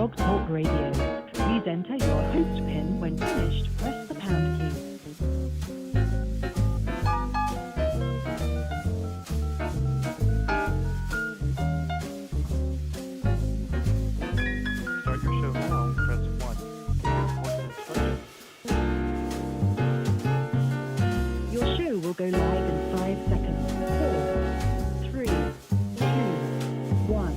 Blog Talk Radio. Please enter your host PIN when finished. Press the pound key. Start your show now. Press 1. Your show will go live in 5 seconds. 4, 3, 2, 1.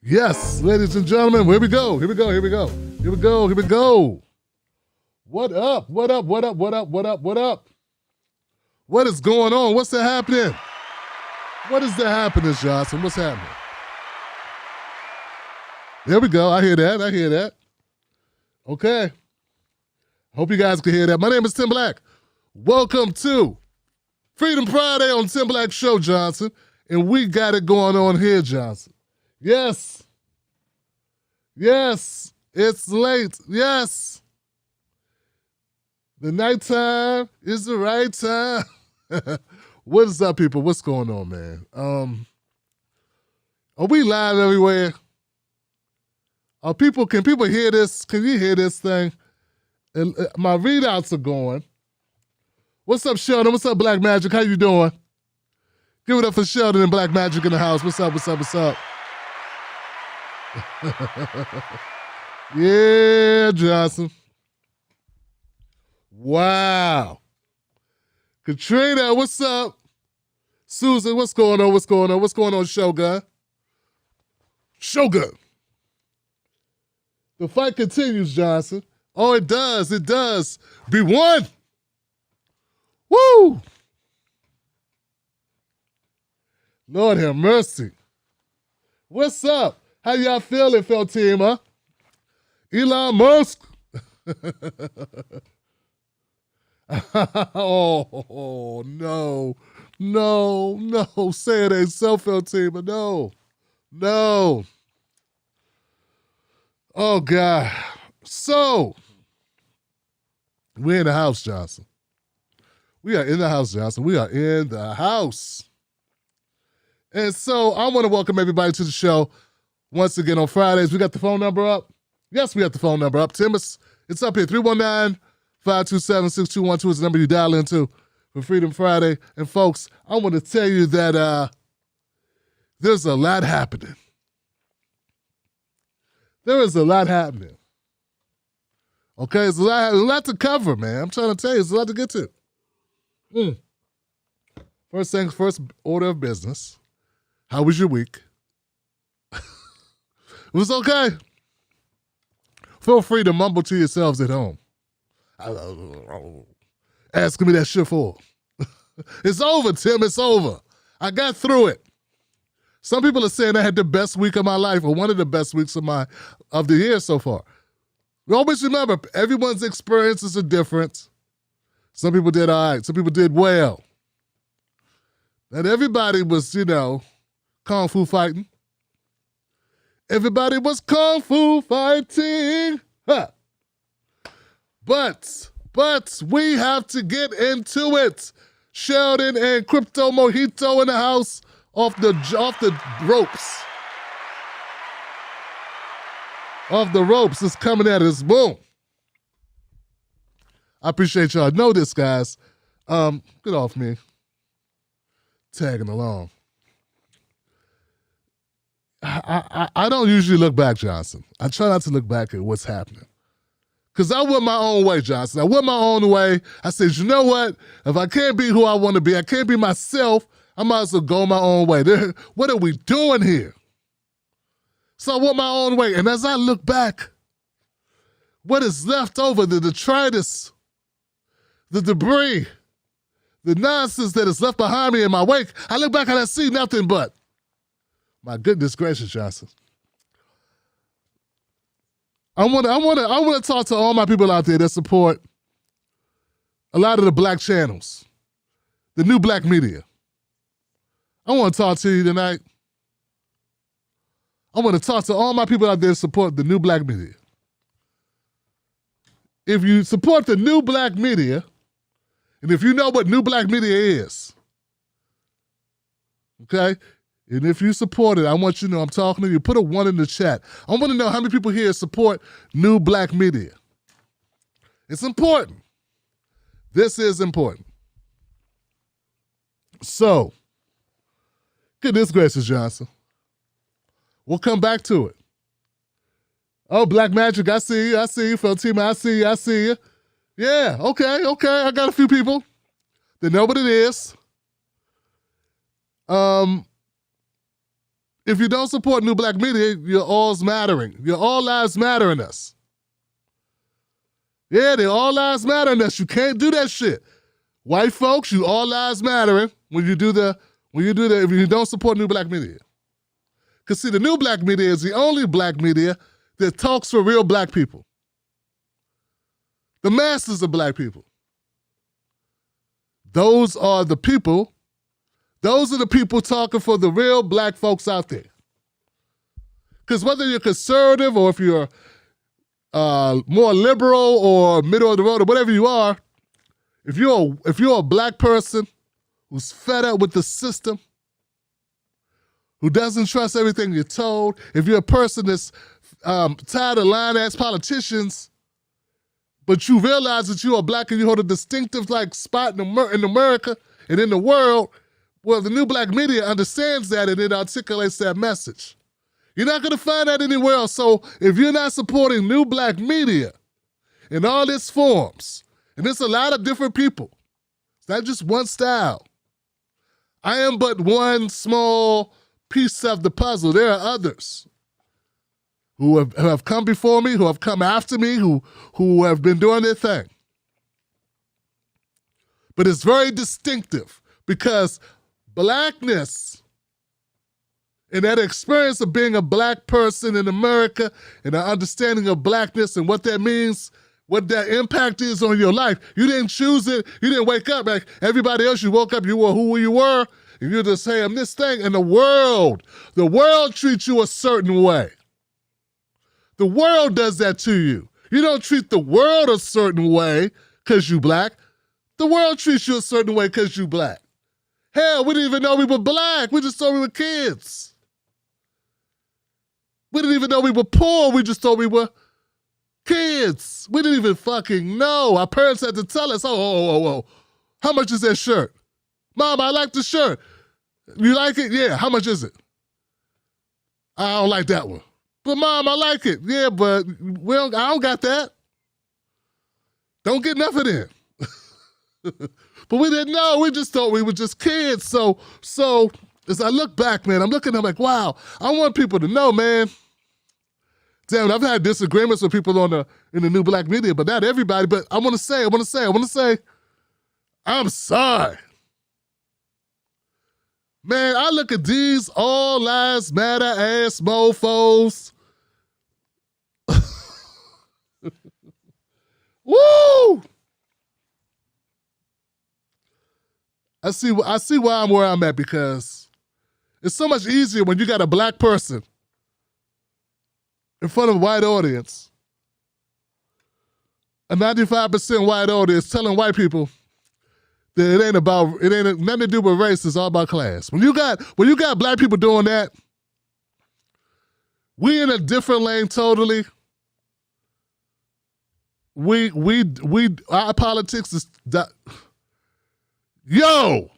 Yes, ladies and gentlemen, here we go. What up? What is going on? What's that happening? What is that happening, Johnson? What's happening? There we go. I hear that. Okay. Hope you guys can hear that. My name is Tim Black. Welcome to Freedom Friday on Tim Black Show, Johnson. And we got it going on here, Johnson. Yes, it's late. Yes, the nighttime is the right time. What is up, people? What's going on, man? Are we live everywhere? Can people hear this? Can you hear this thing? And my readouts are going. What's up, Sheldon? What's up, Black Magic? How you doing? Give it up for Sheldon and Black Magic in the house. What's up? Yeah, Johnson. Wow. Katrina, what's up? Susan, what's going on? What's going on, Shogun? The fight continues, Johnson. Oh, it does. Be one. Woo! Lord have mercy. What's up? How y'all feeling, team, huh? Elon Musk. Oh, no. Say it ain't so, team, no. Oh, God. So, we're in the house, Johnson. We are in the house. And so, I want to welcome everybody to the show. Once again, on Fridays, we got the phone number up. Yes, we got the phone number up. Tim, it's up here. 319-527-6212 is the number you dial into for Freedom Friday. And folks, I want to tell you that there's a lot happening. There is a lot happening. Okay, there's a lot to cover, man. I'm trying to tell you, there's a lot to get to. First things first, order of business. How was your week? It was okay. Feel free to mumble to yourselves at home. Asking me that shit for. It's over, Tim. It's over. I got through it. Some people are saying I had the best week of my life or one of the best weeks of the year so far. Always remember, everyone's experiences are different. Some people did all right. Some people did well. And everybody was, kung fu fighting. Everybody was kung fu fighting. Huh. But we have to get into it. Sheldon and Crypto Mojito in the house off the ropes. Off the ropes is coming at us. Boom. I appreciate y'all. Know this, guys. Get off me. Tagging along. I don't usually look back, Johnson. I try not to look back at what's happening. Because I went my own way, Johnson. I went my own way. I said, you know what? If I can't be who I want to be, I can't be myself, I might as well go my own way. What are we doing here? So I went my own way. And as I look back, what is left over, the detritus, the debris, the nonsense that is left behind me in my wake, I look back and I see nothing but, my goodness gracious, Johnson. I want to talk to all my people out there that support a lot of the black channels, the new black media. I want to talk to you tonight. I want to talk to all my people out there that support the new black media. If you support the new black media, and if you know what new black media is, okay? And if you support it, I want you to know I'm talking to you. Put a 1 in the chat. I want to know how many people here support new black media. It's important. This is important. So, goodness gracious, Johnson. We'll come back to it. Oh, Black Magic, I see you. I see you, Fatima. I see you. I see you. Yeah, okay. I got a few people that know what it is. If you don't support new black media, your all's mattering. Your all lives matter in us. Yeah, they all lives matter in us. You can't do that shit. White folks, you all lives mattering when you do that, if you don't support new black media. Because see, the new black media is the only black media that talks for real black people. The masses of black people. Those are the people talking for the real black folks out there. Because whether you're conservative or if you're more liberal or middle of the road or whatever you are, if you're a black person who's fed up with the system, who doesn't trust everything you're told, if you're a person that's tired of lying-ass politicians, but you realize that you are black and you hold a distinctive spot in America and in the world, well, the new black media understands that and it articulates that message. You're not going to find that anywhere else. So if you're not supporting new black media in all its forms, and there's a lot of different people, it's not just one style. I am but one small piece of the puzzle. There are others who have come before me, who have come after me, who have been doing their thing. But it's very distinctive because blackness and that experience of being a black person in America and an understanding of blackness and what that means, what that impact is on your life. You didn't choose it. You didn't wake up like everybody else. You woke up, you were who you were, and you're just saying, I'm this thing. And the world treats you a certain way. The world does that to you. You don't treat the world a certain way because you black. The world treats you a certain way because you black. Hell, we didn't even know we were black. We just thought we were kids. We didn't even know we were poor. We just thought we were kids. We didn't even fucking know. Our parents had to tell us, oh, how much is that shirt? Mom, I like the shirt. You like it? Yeah, how much is it? I don't like that one. But Mom, I like it. Yeah, but I don't got that. Don't get nothing in. But we didn't know. We just thought we were just kids. So as I look back, man, I'm like, wow, I want people to know, man. Damn, I've had disagreements with people in the new black media, but not everybody. But I want to say, I'm sorry. Man, I look at these all lives matter ass mofos. Woo! I see why I'm where I'm at, because it's so much easier when you got a black person in front of a white audience, a 95% white audience, telling white people that it ain't nothing to do with race, it's all about class. When you got black people doing that, we in a different lane totally. Our politics is yo.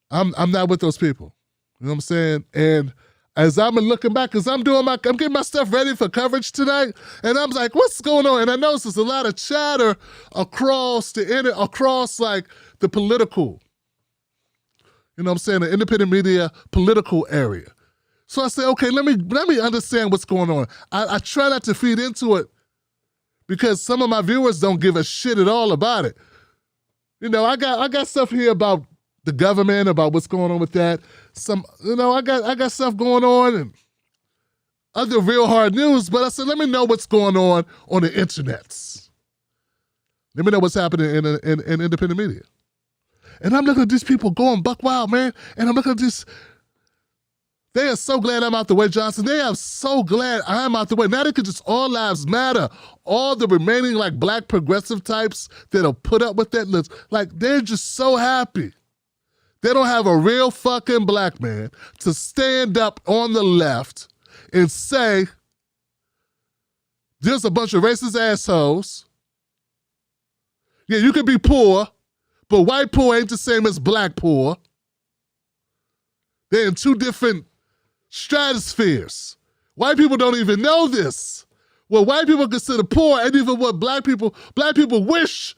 I'm not with those people. You know what I'm saying? And as I'm looking back, because I'm getting my stuff ready for coverage tonight, and I'm like, what's going on? And I notice there's a lot of chatter across like the political, you know what I'm saying, the independent media political area. So I say, okay, let me understand what's going on. I try not to feed into it because some of my viewers don't give a shit at all about it. You know, I got stuff here about the government, about what's going on with that. I got stuff going on and other real hard news, but I said, let me know what's going on the internets. Let me know what's happening in independent media. And I'm looking at these people going buck wild, man. And I'm looking at this. They are so glad I'm out the way, Johnson. They are so glad I'm out the way. Now they could just all lives matter. All the remaining like black progressive types that'll put up with that list, like they're just so happy. They don't have a real fucking black man to stand up on the left and say, there's a bunch of racist assholes. Yeah, you can be poor, but white poor ain't the same as black poor. They're in two different stratospheres. White people don't even know this. What white people consider poor, and even what black people wish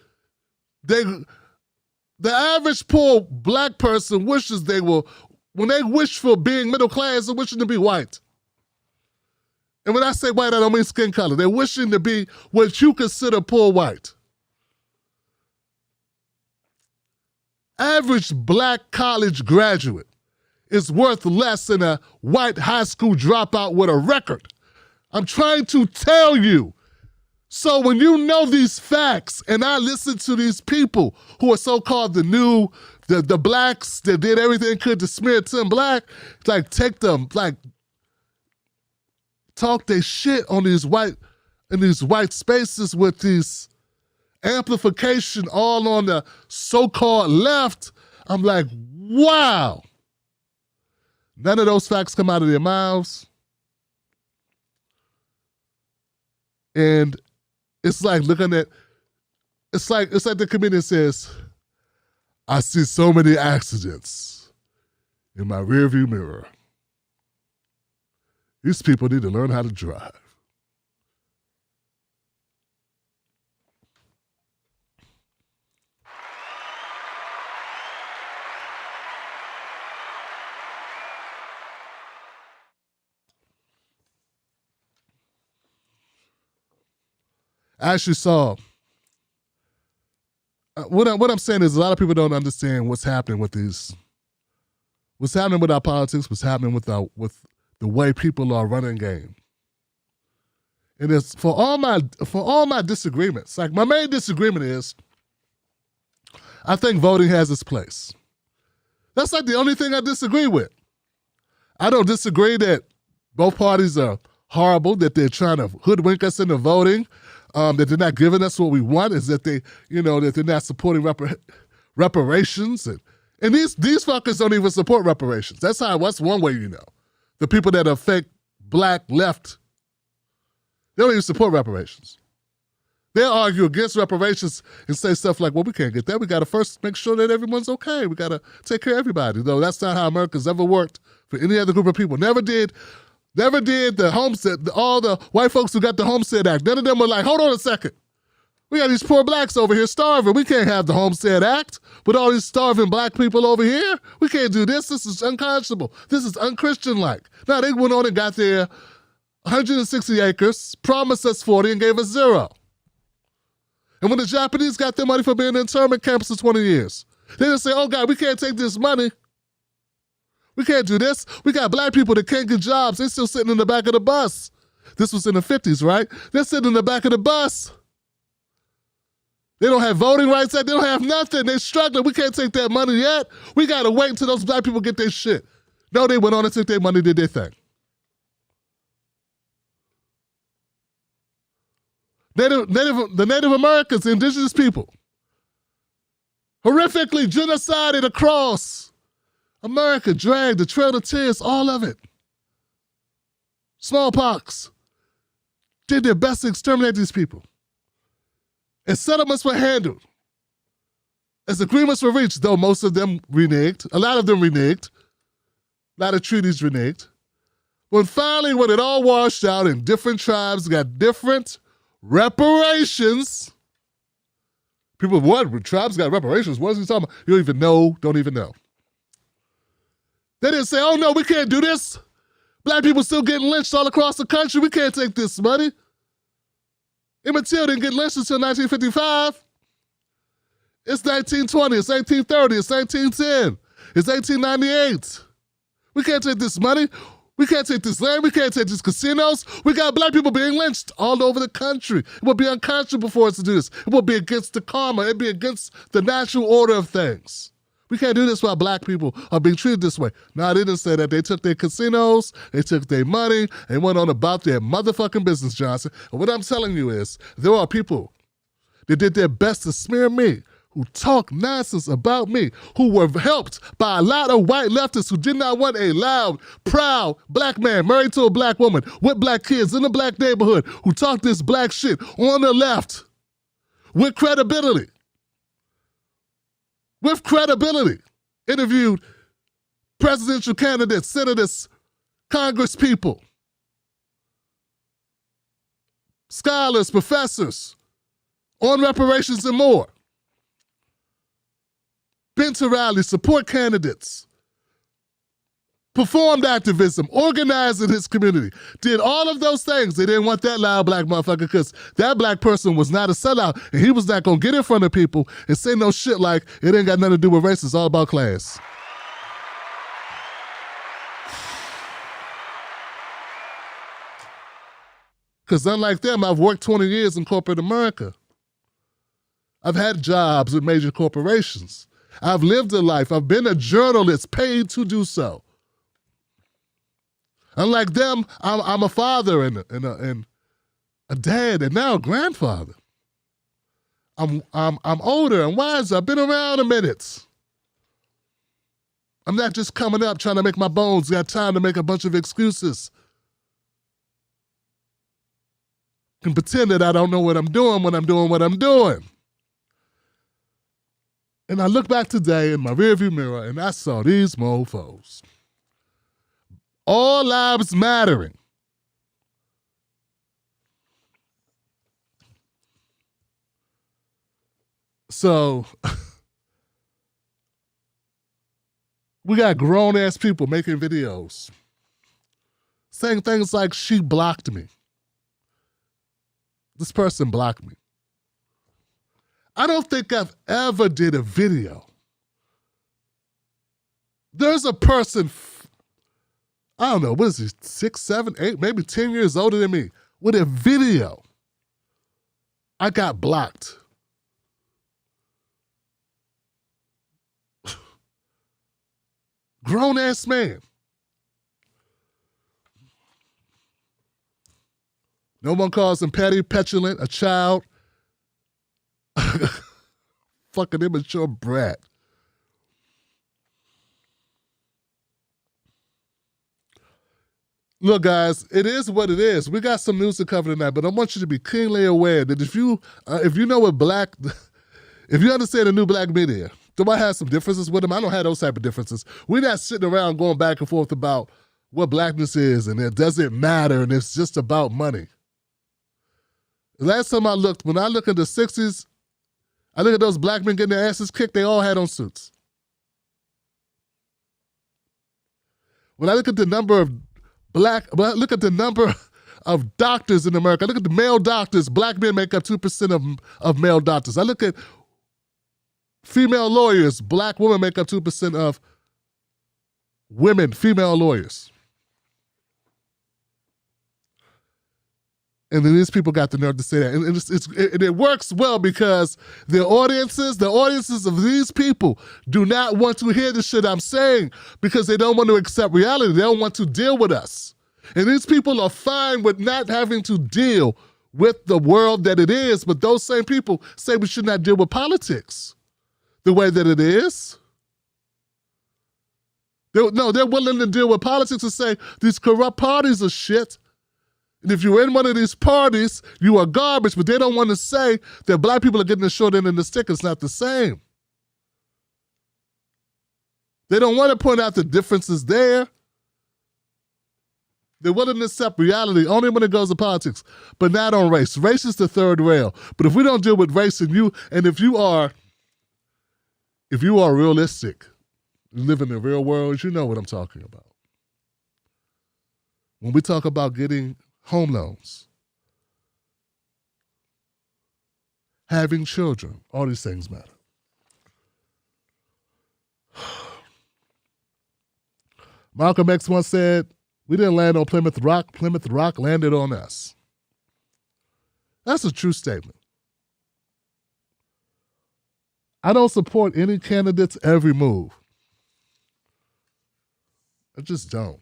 the average poor black person wishes they were, when they wish for being middle class, they're wishing to be white. And when I say white, I don't mean skin color. They're wishing to be what you consider poor white. Average black college graduate is worth less than a white high school dropout with a record. I'm trying to tell you. So when you know these facts, and I listen to these people who are so-called the blacks that did everything could to smear Tim Black, like take them, like talk their shit on these white spaces with these amplification all on the so-called left, I'm like, wow. None of those facts come out of their mouths. And it's like looking at, it's like the comedian says, I see so many accidents in my rearview mirror. These people need to learn how to drive. I actually saw, what I'm saying is a lot of people don't understand what's happening with our politics, what's happening with the way people are running game. And it's for all my disagreements, like my main disagreement is, I think voting has its place. That's like the only thing I disagree with. I don't disagree that both parties are horrible, that they're trying to hoodwink us into voting, that they're not giving us what we want, is that that they're not supporting reparations. And these fuckers don't even support reparations. That's one way you know. The people that are fake black left, they don't even support reparations. They'll argue against reparations and say stuff like, well, we can't get that. We got to first make sure that everyone's okay. We got to take care of everybody. Though that's not how America's ever worked for any other group of people. Never did the Homestead, all the white folks who got the Homestead Act. None of them were like, hold on a second. We got these poor blacks over here starving. We can't have the Homestead Act with all these starving black people over here. We can't do this. This is unconscionable. This is unchristian-like. Now, they went on and got their 160 acres, promised us 40, and gave us 0. And when the Japanese got their money for being in internment camps for 20 years, They just say, oh God, we can't take this money. We can't do this. We got black people that can't get jobs. They're still sitting in the back of the bus. This was in the 50s, right? They're sitting in the back of the bus. They don't have voting rights yet. They don't have nothing. They're struggling. We can't take that money yet. We got to wait until those black people get their shit. No, they went on and took their money, did their thing. The Native Americans, the indigenous people, horrifically genocided across America, dragged, the Trail of Tears, all of it. Smallpox. Did their best to exterminate these people. As settlements were handled, as agreements were reached, though most of them reneged, a lot of them reneged, a lot of treaties reneged, when it all washed out and different tribes got different reparations. People, what? Tribes got reparations? What is he talking about? You don't even know. They didn't say, oh no, we can't do this. Black people still getting lynched all across the country. We can't take this money. Emmett Till didn't get lynched until 1955. It's 1920, it's 1930, it's 1910, it's 1898. We can't take this money. We can't take this land. We can't take these casinos. We got black people being lynched all over the country. It would be unconscionable for us to do this. It would be against the karma. It'd be against the natural order of things. We can't do this while black people are being treated this way. No, they didn't say that. They took their casinos, they took their money, and went on about their motherfucking business, Johnson. And what I'm telling you is, there are people that did their best to smear me, who talk nonsense about me, who were helped by a lot of white leftists who did not want a loud, proud black man married to a black woman with black kids in a black neighborhood who talk this black shit on the left with credibility. With credibility, interviewed presidential candidates, senators, Congress people, scholars, professors, on reparations and more. Been to rallies, support candidates, performed activism, organized in his community, did all of those things. They didn't want that loud black motherfucker because that black person was not a sellout and he was not going to get in front of people and say no shit like it ain't got nothing to do with race, it's all about class. Because unlike them, I've worked 20 years in corporate America. I've had jobs with major corporations. I've lived a life. I've been a journalist paid to do so. Unlike them, I'm a father and a dad and now a grandfather. I'm older and wiser. I've been around a minute. I'm not just coming up trying to make my bones. Got time to make a bunch of excuses. Can pretend that I don't know what I'm doing when I'm doing what I'm doing. And I look back today in my rearview mirror and I saw these mofos. All lives mattering. So, we got grown-ass people making videos saying things like, she blocked me. This person blocked me. I don't think I've ever did a video. There's a person, I don't know, what is he, 6, 7, 8, maybe 10 years older than me, with a video. I got blocked. Grown-ass man. No one calls him petty, petulant, a child. Fucking immature brat. Look, guys, it is what it is. We got some news to cover tonight, but I want you to be keenly aware that if you know what if you understand the new black media, do I have some differences with them? I don't have those type of differences. We're not sitting around going back and forth about what blackness is and it doesn't matter and it's just about money. Last time I looked, when I look at the 60s, I look at those black men getting their asses kicked, they all had on suits. When I look at the number of doctors in America, I look at the male doctors, black men make up 2% of male doctors. I look at female lawyers, black women make up 2% of women, female lawyers. And then these people got the nerve to say that. And it works well because the audiences of these people do not want to hear the shit I'm saying because they don't want to accept reality. They don't want to deal with us. And these people are fine with not having to deal with the world that it is, but those same people say we should not deal with politics the way that it is. They're willing to deal with politics and say these corrupt parties are shit. And if you're in one of these parties, you are garbage, but they don't want to say that black people are getting the short end of the stick. It's not the same. They don't want to point out the differences there. They're willing to accept reality only when it goes to politics, but not on race. Race is the third rail. But if we don't deal with race if you are realistic, you live in the real world, you know what I'm talking about. When we talk about getting home loans, having children, all these things matter. Malcolm X once said, we didn't land on Plymouth Rock. Plymouth Rock landed on us. That's a true statement. I don't support any candidate's every move. I just don't.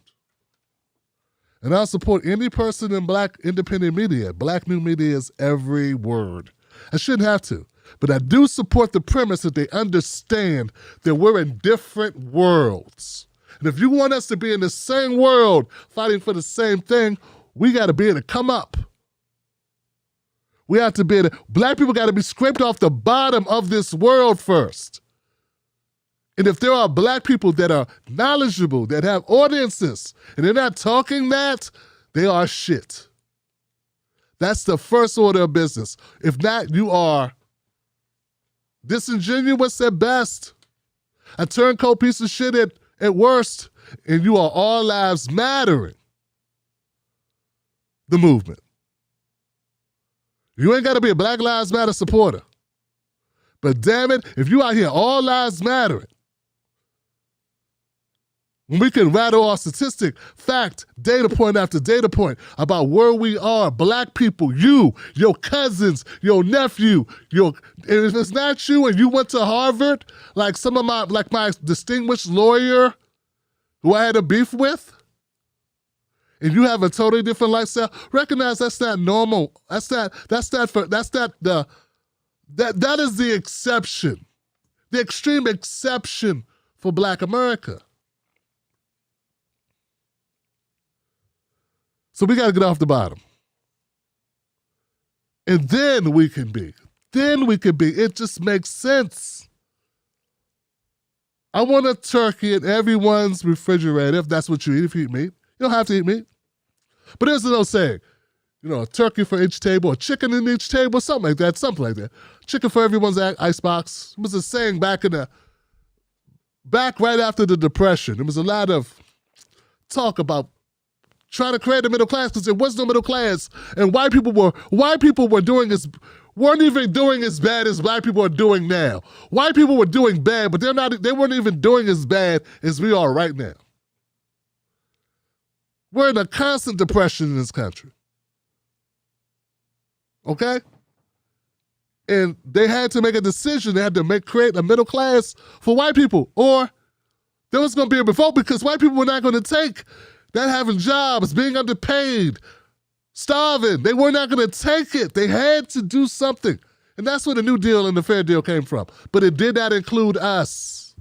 And I support any person in black independent media, black new media's every word. I shouldn't have to, but I do support the premise that they understand that we're in different worlds. And if you want us to be in the same world fighting for the same thing, we got to be able to come up. We have to be able to, black people got to be scraped off the bottom of this world first. And if there are black people that are knowledgeable, that have audiences, and they're not talking that, they are shit. That's the first order of business. If not, you are disingenuous at best, a turncoat piece of shit at worst, and you are all lives mattering. The movement. You ain't got to be a Black Lives Matter supporter. But damn it, if you out here all lives mattering, when we can rattle off statistic, fact, data point after data point about where we are, black people, you, your cousins, your nephew, and if it's not you and you went to Harvard, like my distinguished lawyer who I had a beef with, and you have a totally different lifestyle, recognize that's not normal. That is the exception, the extreme exception for Black America. So we got to get off the bottom. And then we can be. It just makes sense. I want a turkey in everyone's refrigerator if that's what you eat, if you eat meat. You don't have to eat meat. But there's no saying, a turkey for each table, a chicken in each table, something like that. Chicken for everyone's icebox. It was a saying back right after the Depression. There was a lot of talk about trying to create a middle class because there was no middle class, and white people weren't even doing as bad as black people are doing now. White people were doing bad, but they weren't even doing as bad as we are right now. We're in a constant depression in this country. Okay? And they had to make a decision. They had to create a middle class for white people, or there was going to be a revolt because white people were not going to take not having jobs, being underpaid, starving. They were not going to take it. They had to do something. And that's where the New Deal and the Fair Deal came from. But it did not include us.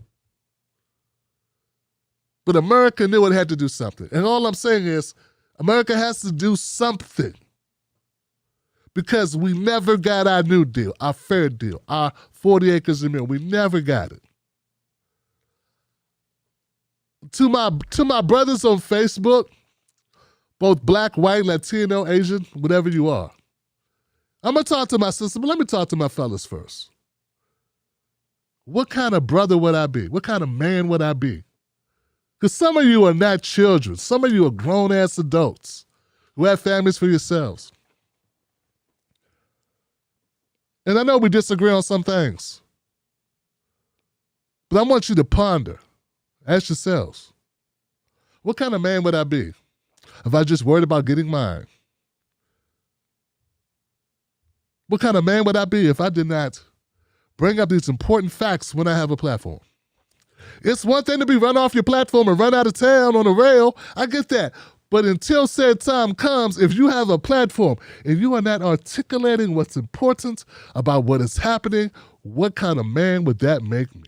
But America knew it had to do something. And all I'm saying is, America has to do something. Because we never got our New Deal, our Fair Deal, our 40 acres a meal. We never got it. To my brothers on Facebook, both black, white, Latino, Asian, whatever you are, I'm going to talk to my sister, but let me talk to my fellas first. What kind of brother would I be? What kind of man would I be? Because some of you are not children. Some of you are grown-ass adults who have families for yourselves. And I know we disagree on some things. But I want you to ponder. Ask yourselves, what kind of man would I be if I just worried about getting mine? What kind of man would I be if I did not bring up these important facts when I have a platform? It's one thing to be run off your platform and run out of town on a rail. I get that. But until said time comes, if you have a platform and you are not articulating what's important about what is happening, what kind of man would that make me?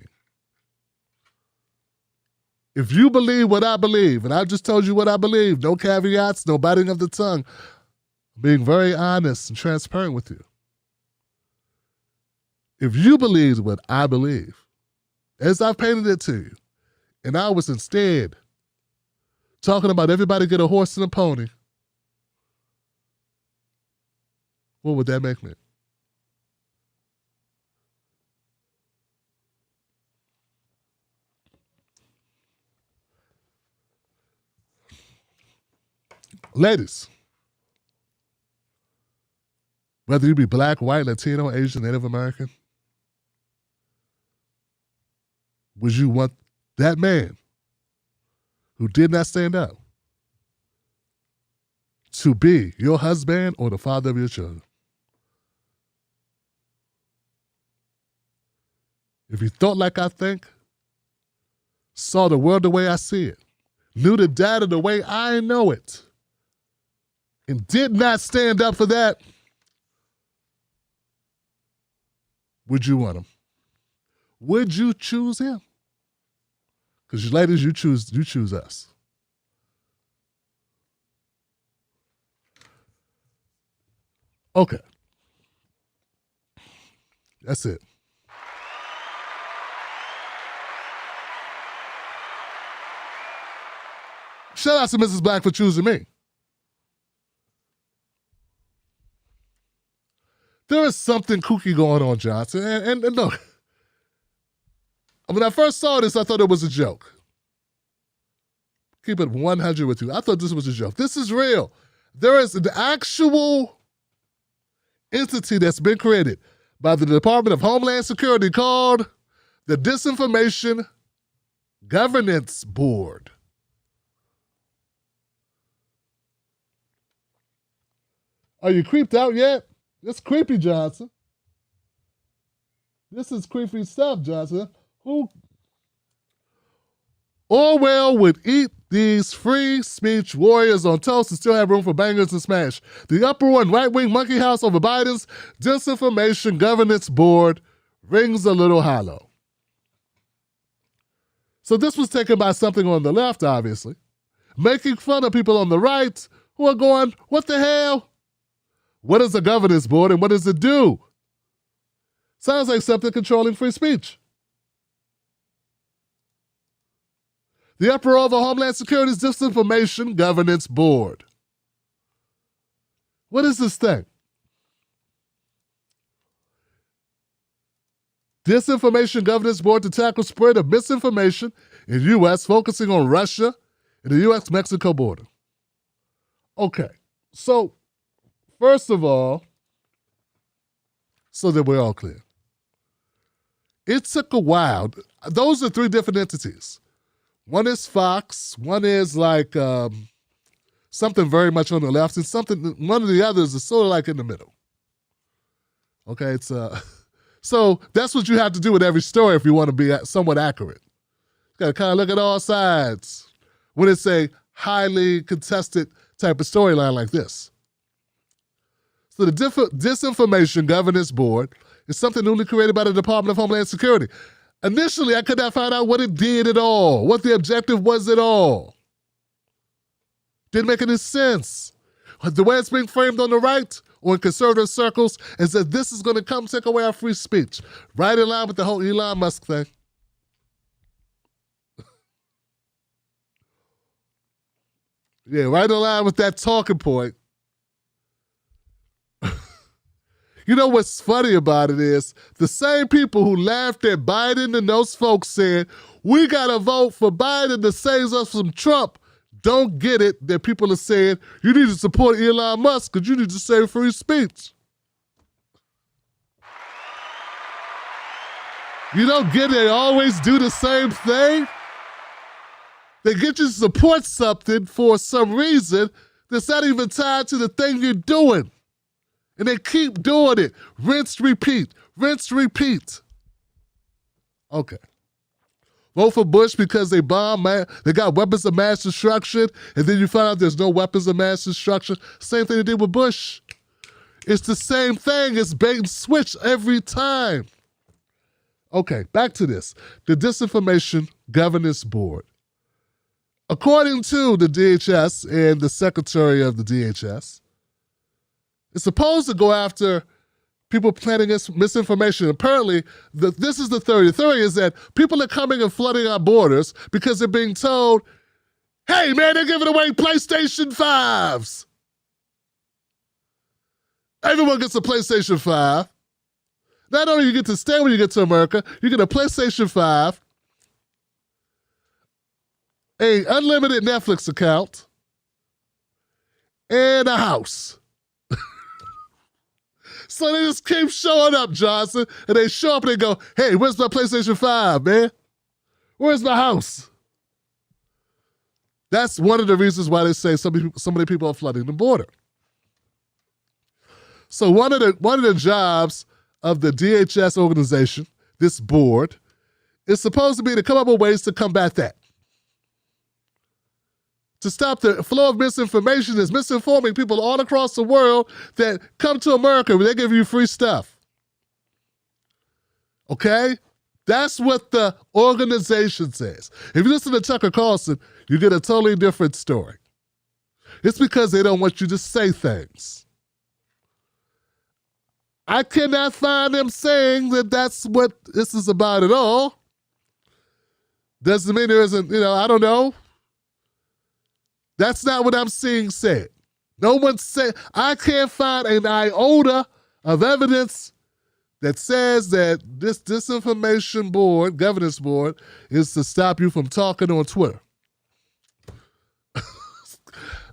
If you believe what I believe, and I just told you what I believe, no caveats, no biting of the tongue, being very honest and transparent with you. If you believe what I believe, as I've painted it to you, and I was instead talking about everybody get a horse and a pony, what would that make me? Ladies, whether you be black, white, Latino, Asian, Native American, would you want that man who did not stand up to be your husband or the father of your children? If you thought like I think, saw the world the way I see it, knew the data the way I know it, and did not stand up for that, would you want him? Would you choose him? Because ladies, you choose us. Okay. That's it. Shout out to Mrs. Black for choosing me. There is something kooky going on, Johnson. And look, when I first saw this, I thought it was a joke. Keep it 100 with you. I thought this was a joke. This is real. There is an actual entity that's been created by the Department of Homeland Security called the Disinformation Governance Board. Are you creeped out yet? It's creepy, Johnson. This is creepy stuff, Johnson. Orwell would eat these free speech warriors on toast and still have room for bangers to smash. The uproar and right-wing monkey house over Biden's Disinformation Governance Board rings a little hollow. So this was taken by something on the left, obviously, making fun of people on the right who are going, what the hell? What is a governance board and what does it do? Sounds like something controlling free speech. The uproar over Homeland Security's Disinformation Governance Board. What is this thing? Disinformation Governance Board to tackle spread of misinformation in U.S., focusing on Russia and the U.S.-Mexico border. Okay, so first of all, so that we're all clear, it took a while. Those are three different entities. One is Fox, one is like something very much on the left, and one of the others is sort of like in the middle. Okay, it's so that's what you have to do with every story if you want to be somewhat accurate. You got to kind of look at all sides when it's a highly contested type of storyline like this. So the Disinformation Governance Board is something newly created by the Department of Homeland Security. Initially, I could not find out what it did at all, what the objective was at all. Didn't make any sense. The way it's being framed on the right or in conservative circles is that this is going to come take away our free speech. Right in line with the whole Elon Musk thing. Yeah, right in line with that talking point. You know what's funny about it is the same people who laughed at Biden and those folks said, we got to vote for Biden to save us from Trump, don't get it that people are saying, you need to support Elon Musk because you need to save free speech. You don't get it. They always do the same thing. They get you to support something for some reason that's not even tied to the thing you're doing. And they keep doing it. Rinse, repeat. Rinse, repeat. Okay. Vote for Bush because they bomb, man. They got weapons of mass destruction, and then you find out there's no weapons of mass destruction. Same thing they did with Bush. It's the same thing. It's bait and switch every time. Okay, back to this. The Disinformation Governance Board. According to the DHS and the secretary of the DHS, it's supposed to go after people planting misinformation. Apparently, this is the theory. The theory is that people are coming and flooding our borders because they're being told, hey, man, they're giving away PlayStation 5s. Everyone gets a PlayStation 5. Not only you get to stay when you get to America, you get a PlayStation 5, an unlimited Netflix account, and a house. So they just keep showing up, Johnson, and they show up and they go, hey, where's my PlayStation 5, man? Where's my house? That's one of the reasons why they say so many people are flooding the border. So one of the jobs of the DHS organization, this board, is supposed to be to come up with ways to combat that. To stop the flow of misinformation is misinforming people all across the world that come to America where they give you free stuff. Okay? That's what the organization says. If you listen to Tucker Carlson, you get a totally different story. It's because they don't want you to say things. I cannot find them saying that that's what this is about at all. Doesn't mean there isn't, I don't know. That's not what I'm seeing said. No one said, I can't find an iota of evidence that says that this disinformation board, governance board, is to stop you from talking on Twitter.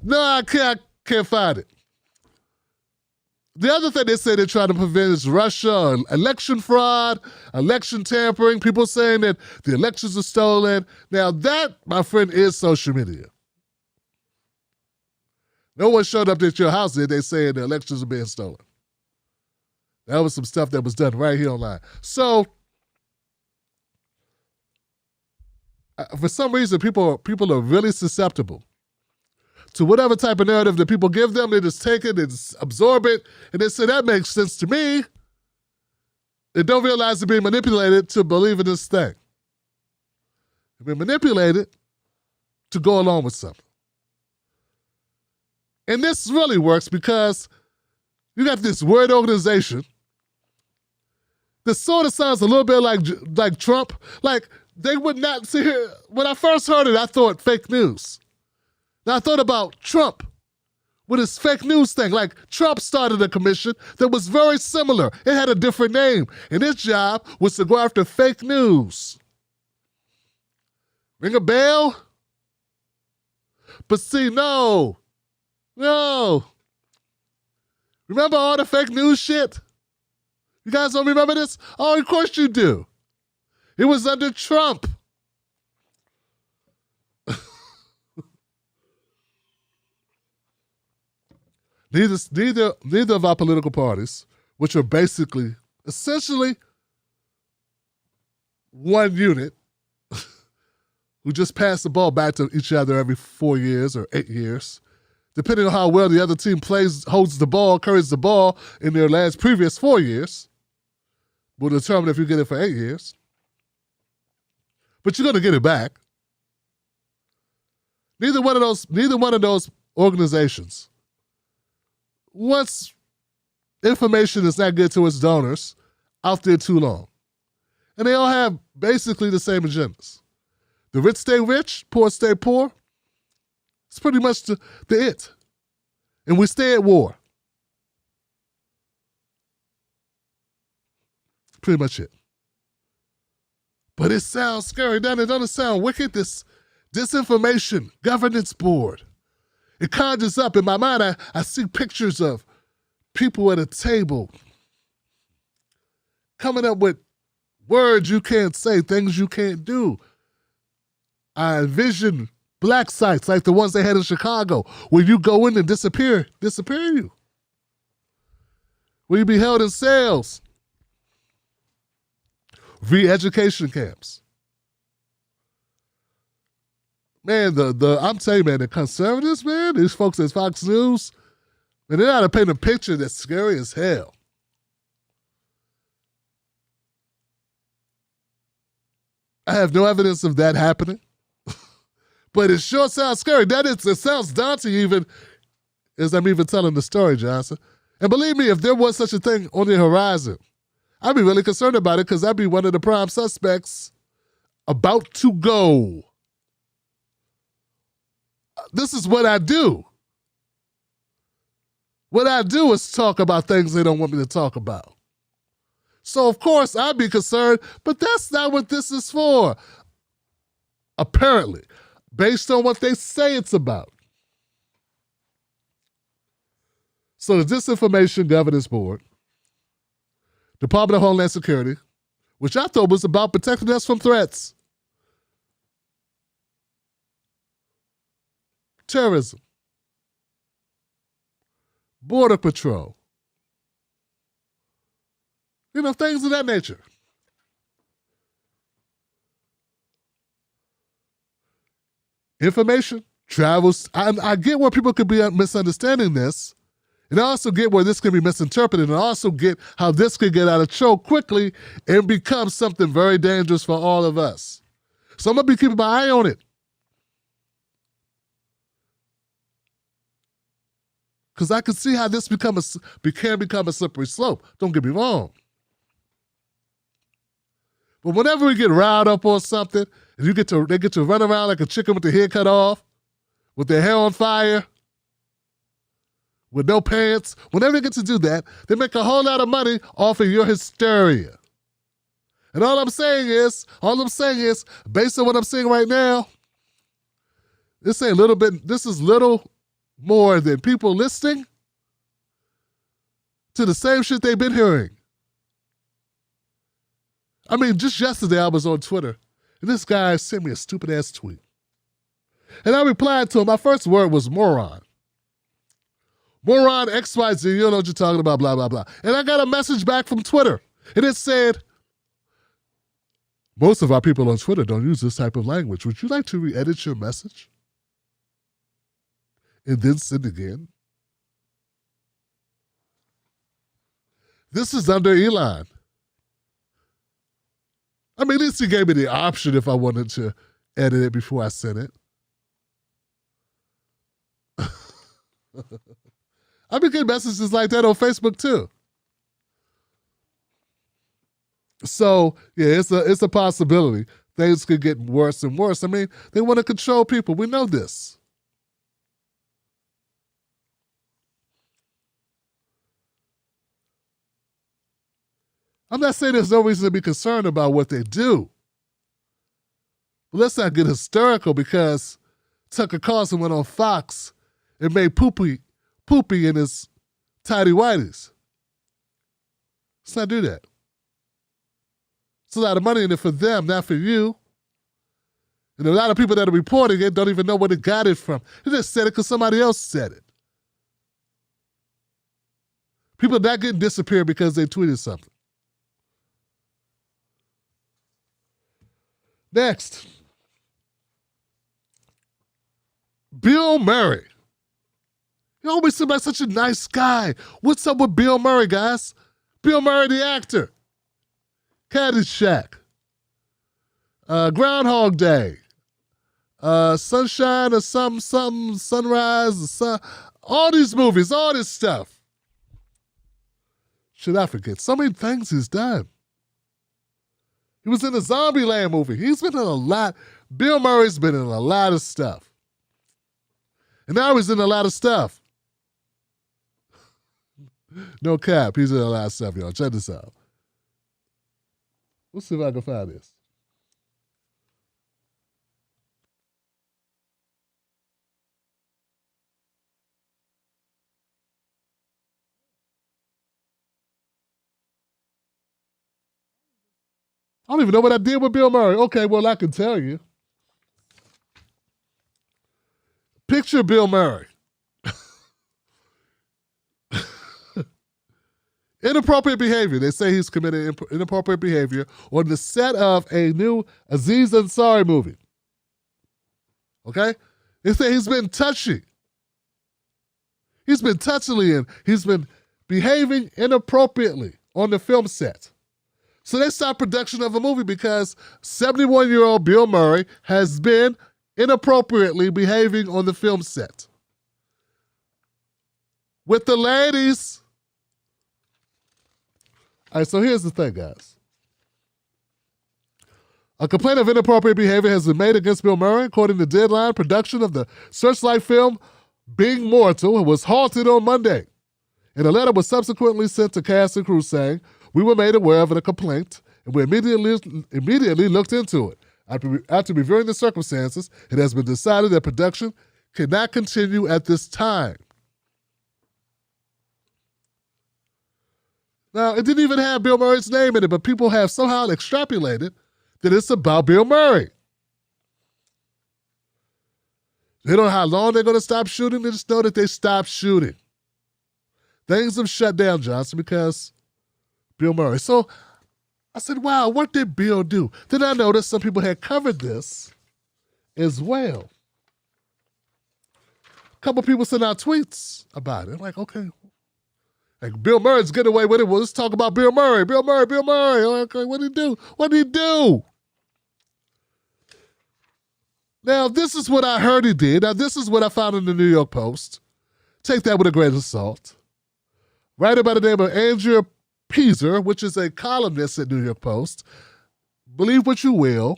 No, I can't find it. The other thing they say they're trying to prevent is Russia, election fraud, election tampering, people saying that the elections are stolen. Now that, my friend, is social media. No one showed up at your house there. They saying the elections are being stolen. That was some stuff that was done right here online. So, for some reason, people are really susceptible to whatever type of narrative that people give them. They just take it and absorb it, and they say, that makes sense to me. They don't realize they're being manipulated to believe in this thing. They're being manipulated to go along with something. And this really works because you got this word organization that sort of sounds a little bit like Trump. Like, they would not see here. When I first heard it, I thought fake news. Now, I thought about Trump with his fake news thing. Like, Trump started a commission that was very similar. It had a different name. And his job was to go after fake news. Ring a bell? But see, no. Remember all the fake news shit? You guys don't remember this? Oh, of course you do. It was under Trump. Neither of our political parties, which are basically, essentially, one unit, who just pass the ball back to each other every 4 years or 8 years, depending on how well the other team holds the ball, carries the ball in their previous 4 years, will determine if you get it for 8 years. But you're going to get it back. Neither one of those organizations, once information is not good to its donors, out there too long. And they all have basically the same agendas. The rich stay rich, poor stay poor. It's pretty much the it. And we stay at war. Pretty much it. But it sounds scary, doesn't it? Doesn't it sound wicked? This Disinformation Governance Board. It conjures up in my mind, I see pictures of people at a table coming up with words you can't say, things you can't do. I envision black sites like the ones they had in Chicago, where you go in and disappear you. Where you be held in cells. Re-education camps. Man, I'm telling you, man, the conservatives, man, these folks at Fox News, man, they know how to paint a picture that's scary as hell. I have no evidence of that happening. But it sure sounds scary. It sounds daunting even as I'm even telling the story, Johnson. And believe me, if there was such a thing on the horizon, I'd be really concerned about it because I'd be one of the prime suspects about to go. This is what I do. What I do is talk about things they don't want me to talk about. So, of course, I'd be concerned, but that's not what this is for. Apparently, based on what they say it's about. So the Disinformation Governance Board, Department of Homeland Security, which I thought was about protecting us from threats, terrorism, Border Patrol, things of that nature. Information travels. I get where people could be misunderstanding this. And I also get where this can be misinterpreted. And I also get how this could get out of control quickly and become something very dangerous for all of us. So I'm going to be keeping my eye on it. Because I can see how this can become a slippery slope. Don't get me wrong. But whenever we get riled up on something, and they get to run around like a chicken with their head cut off, with their hair on fire, with no pants, whenever they get to do that, they make a whole lot of money off of your hysteria. And all I'm saying is, based on what I'm seeing right now, this is little more than people listening to the same shit they've been hearing. I mean, just yesterday I was on Twitter, and this guy sent me a stupid-ass tweet. And I replied to him. My first word was moron. Moron, XYZ, you don't know what you're talking about, blah, blah, blah. And I got a message back from Twitter, and it said, most of our people on Twitter don't use this type of language. Would you like to re-edit your message? And then send again? This is under Elon. I mean, at least he gave me the option if I wanted to edit it before I sent it. I've been getting messages like that on Facebook too. So, yeah, it's a possibility. Things could get worse and worse. I mean, they want to control people. We know this. I'm not saying there's no reason to be concerned about what they do. But let's not get hysterical because Tucker Carlson went on Fox and made poopy in his tidy whities. Let's not do that. It's a lot of money in it for them, not for you. And a lot of people that are reporting it don't even know where they got it from. They just said it because somebody else said it. People are not getting disappeared because they tweeted something. Next, Bill Murray. He always seemed like such a nice guy. What's up with Bill Murray, guys? Bill Murray, the actor. Caddyshack. Groundhog Day. Sunshine or something, Sunrise, the sun. All these movies, all this stuff. Should I forget? So many things he's done. He was in the Zombieland movie. He's been in a lot. Bill Murray's been in a lot of stuff. And now he's in a lot of stuff. No cap. He's in a lot of stuff, y'all. Check this out. Let's see if I can find this. I don't even know what I did with Bill Murray. Okay, well, I can tell you. Picture Bill Murray. Inappropriate behavior. They say he's committed inappropriate behavior on the set of a new Aziz Ansari movie. Okay? They say he's been touchy. He's been touchily and he's been behaving inappropriately on the film set. So they stopped production of a movie because 71-year-old Bill Murray has been inappropriately behaving on the film set. With the ladies. All right, so here's the thing, guys. A complaint of inappropriate behavior has been made against Bill Murray. According to Deadline, production of the Searchlight film Being Mortal was halted on Monday. And a letter was subsequently sent to cast and crew saying, "We were made aware of the complaint, and we immediately looked into it. After reviewing the circumstances, it has been decided that production cannot continue at this time." Now, it didn't even have Bill Murray's name in it, but people have somehow extrapolated that it's about Bill Murray. They don't know how long they're going to stop shooting. They just know that they stopped shooting. Things have shut down, Johnson, because Bill Murray. So I said, wow, what did Bill do? Then I noticed some people had covered this as well. A couple people sent out tweets about it. I'm like, okay. Like, Bill Murray's getting away with it. Well, let's talk about Bill Murray. Bill Murray. Okay, what did he do? What did he do? Now, this is what I heard he did. Now, this is what I found in the New York Post. Take that with a grain of salt. Writer by the name of Andrea Peaser, which is a columnist at New York Post. Believe what you will.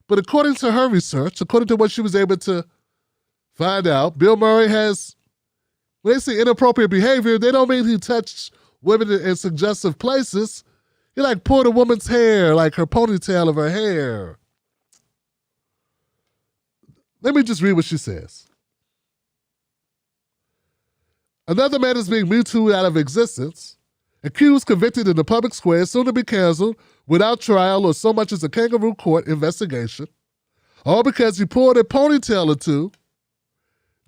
But according to her research, according to what she was able to find out, Bill Murray has, when they say inappropriate behavior, they don't mean he touched women in suggestive places. He like pulled a woman's hair, like her ponytail of her hair. Let me just read what she says. Another man is being Me Too'd out of existence. Accused, convicted in the public square, soon to be canceled without trial or so much as a kangaroo court investigation. All because he pulled a ponytail or two,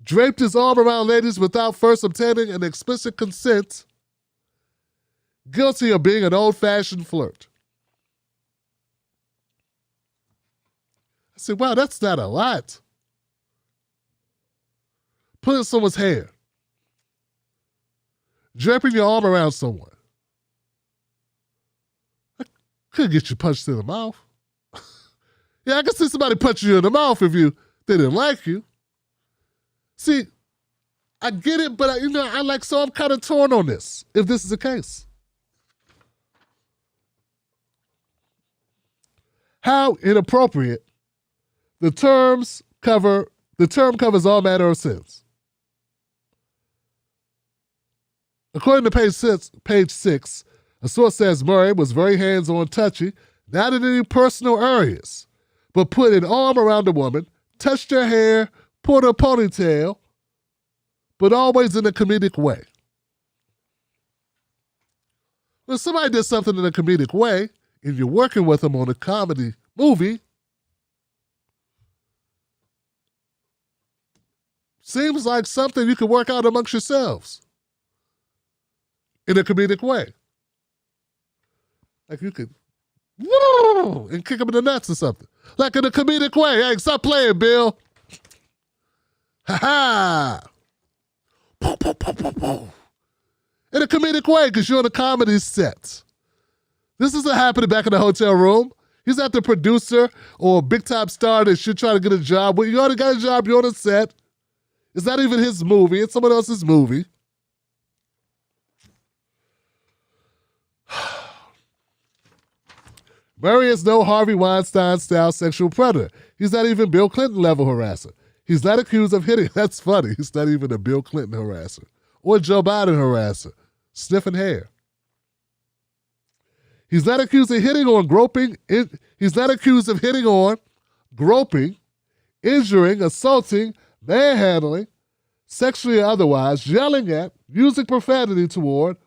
draped his arm around ladies without first obtaining an explicit consent, guilty of being an old-fashioned flirt. I said, wow, that's not a lot. Pulling someone's hair. Draping your arm around someone. I could get you punched in the mouth. Yeah, I could see somebody punching you in the mouth if they didn't like you. See, I get it, but so I'm kind of torn on this, if this is the case. How inappropriate. The term covers all manner of sins. According to page 6, a source says Murray was very hands-on, touchy, not in any personal areas, but put an arm around a woman, touched her hair, pulled her ponytail, but always in a comedic way. When somebody does something in a comedic way, and you're working with them on a comedy movie, seems like something you can work out amongst yourselves in a comedic way. Like you could, and kick him in the nuts or something. Like in a comedic way. Hey, stop playing, Bill. Ha-ha. In a comedic way, because you're on a comedy set. This isn't happening back in the hotel room. He's not the producer or big-time star that should try to get a job. Well, you already got a job, you're on a set. It's not even his movie, it's someone else's movie. Murray is no Harvey Weinstein-style sexual predator. He's not even Bill Clinton-level harasser. He's not accused of hitting. That's funny. He's not even a Bill Clinton harasser or Joe Biden harasser, sniffing hair. He's not accused of hitting on, groping. He's not accused of hitting on, groping, injuring, assaulting, manhandling, sexually or otherwise, yelling at, using profanity toward,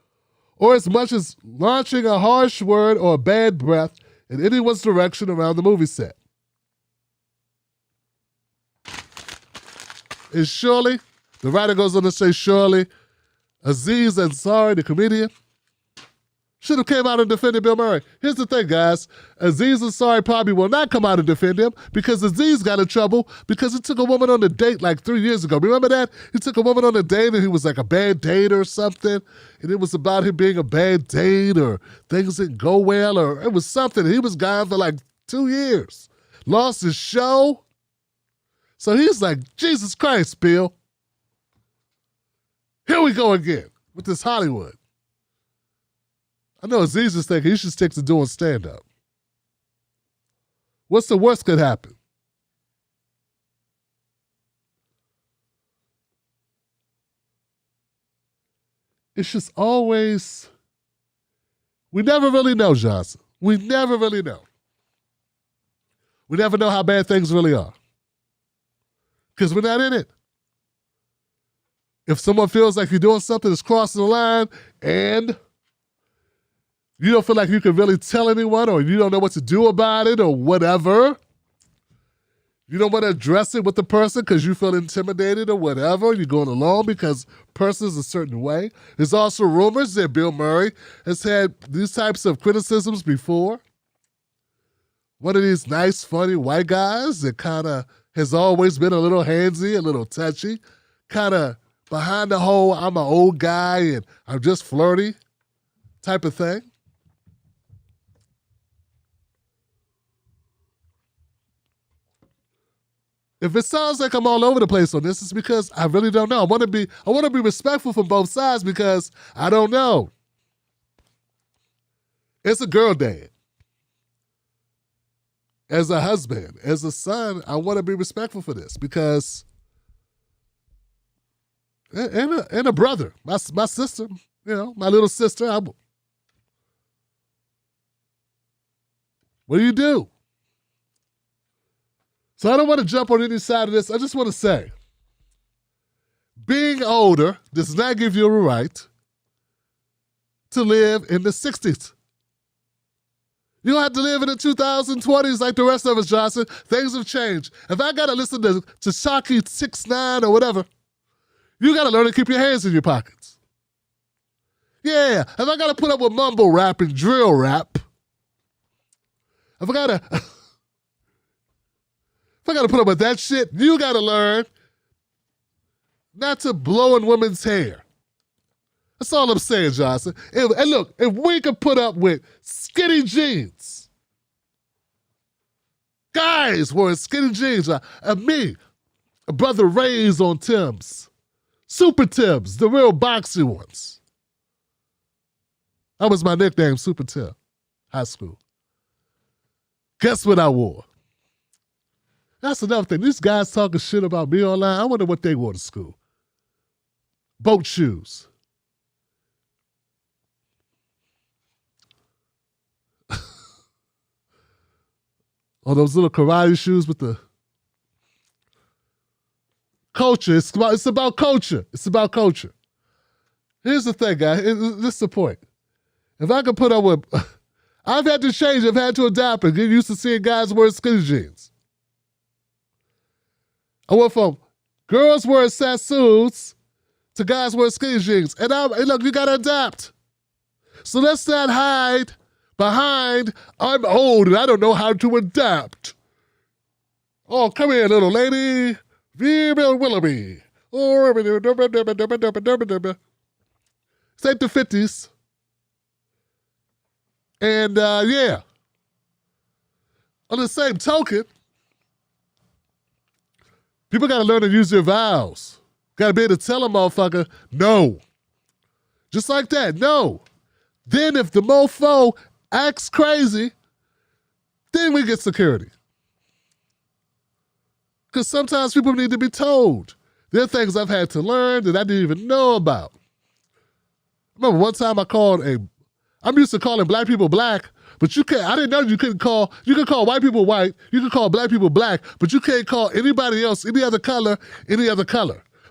or as much as launching a harsh word or a bad breath, in anyone's direction around the movie set. And surely, the writer goes on to say, surely, Aziz Ansari, the comedian, should have came out and defended Bill Murray. Here's the thing, guys. Aziz Ansari probably will not come out and defend him because Aziz got in trouble because he took a woman on a date like 3 years ago. Remember that? He took a woman on a date and he was like a bad date or something. And it was about him being a bad date or things didn't go well or it was something. He was gone for like 2 years. Lost his show. So he's like, Jesus Christ, Bill. Here we go again with this Hollywood. I know Aziz is thinking he should stick to doing stand-up. What's the worst could happen? It's just always, we never really know, Johnson. We never really know. We never know how bad things really are. Because we're not in it. If someone feels like you're doing something that's crossing the line and you don't feel like you can really tell anyone or you don't know what to do about it or whatever. You don't want to address it with the person because you feel intimidated or whatever. You're going along because person's a certain way. There's also rumors that Bill Murray has had these types of criticisms before. One of these nice, funny white guys that kind of has always been a little handsy, a little touchy, kind of behind the whole I'm an old guy and I'm just flirty type of thing. If it sounds like I'm all over the place on this, it's because I really don't know. I want to be respectful from both sides because I don't know. As a girl dad, as a husband, as a son, I want to be respectful for this because, and a brother, my sister, my little sister. What do you do? So I don't want to jump on any side of this. I just want to say, being older does not give you a right to live in the 60s. You don't have to live in the 2020s like the rest of us, Johnson. Things have changed. If I got to listen to Shocky 6ix9ine or whatever, you got to learn to keep your hands in your pockets. Yeah, if I got to put up with mumble rap and drill rap, if I got to put up with that shit, you got to learn not to blow in women's hair. That's all I'm saying, Johnson. And look, if we could put up with skinny jeans, guys wearing skinny jeans, me, a brother Ray's on Tim's, Super Tim's, the real boxy ones. That was my nickname, Super Tim, high school. Guess what I wore? That's another thing. These guys talking shit about me online. I wonder what they wore to school. Boat shoes. Or those little karate shoes with the culture. It's about culture. It's about culture. Here's the thing, guys. This is the point. If I could put up with... I've had to change. I've had to adapt and get used to seeing guys wearing skinny jeans. I went from girls wearing sassoons to guys wearing skinny jeans. And look, you got to adapt. So let's not hide behind, I'm old and I don't know how to adapt. Oh, come here, little lady. Willoughby. It's like the 50s. And yeah. On the same token, people got to learn to use their vowels. Got to be able to tell a motherfucker, no. Just like that, no. Then if the mofo acts crazy, then we get security. Because sometimes people need to be told. There are things I've had to learn that I didn't even know about. I remember one time I'm used to calling black people black, but I didn't know you could call white people white, you could call black people black, but you can't call anybody else, any other color.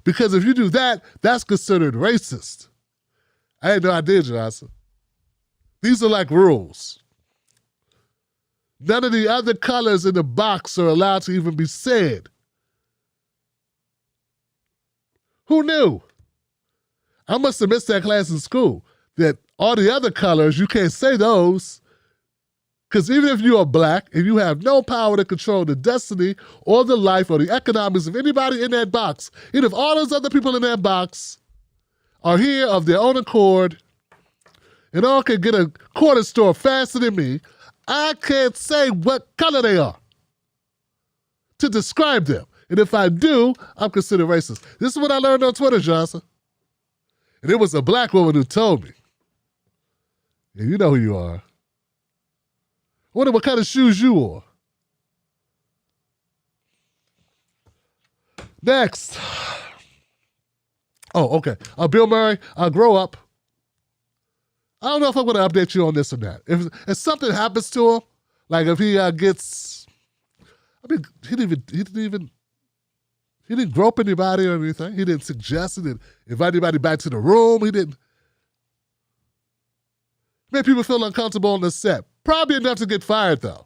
Because if you do that, that's considered racist. I had no idea, Johnson. These are like rules. None of the other colors in the box are allowed to even be said. Who knew? I must have missed that class in school, that all the other colors, you can't say those. Because even if you are black and you have no power to control the destiny or the life or the economics of anybody in that box, even if all those other people in that box are here of their own accord and all can get a corner store faster than me, I can't say what color they are to describe them. And if I do, I'm considered racist. This is what I learned on Twitter, Johnson. And it was a black woman who told me. Yeah, you know who you are. I wonder what kind of shoes you wore. Next. Oh, okay. Bill Murray, grow up. I don't know if I'm going to update you on this or not. If something happens to him, like if he gets, I mean, he didn't grope anybody or anything. He didn't suggest it. He didn't invite anybody back to the room. He didn't. Made people feel uncomfortable on the set. Probably enough to get fired, though.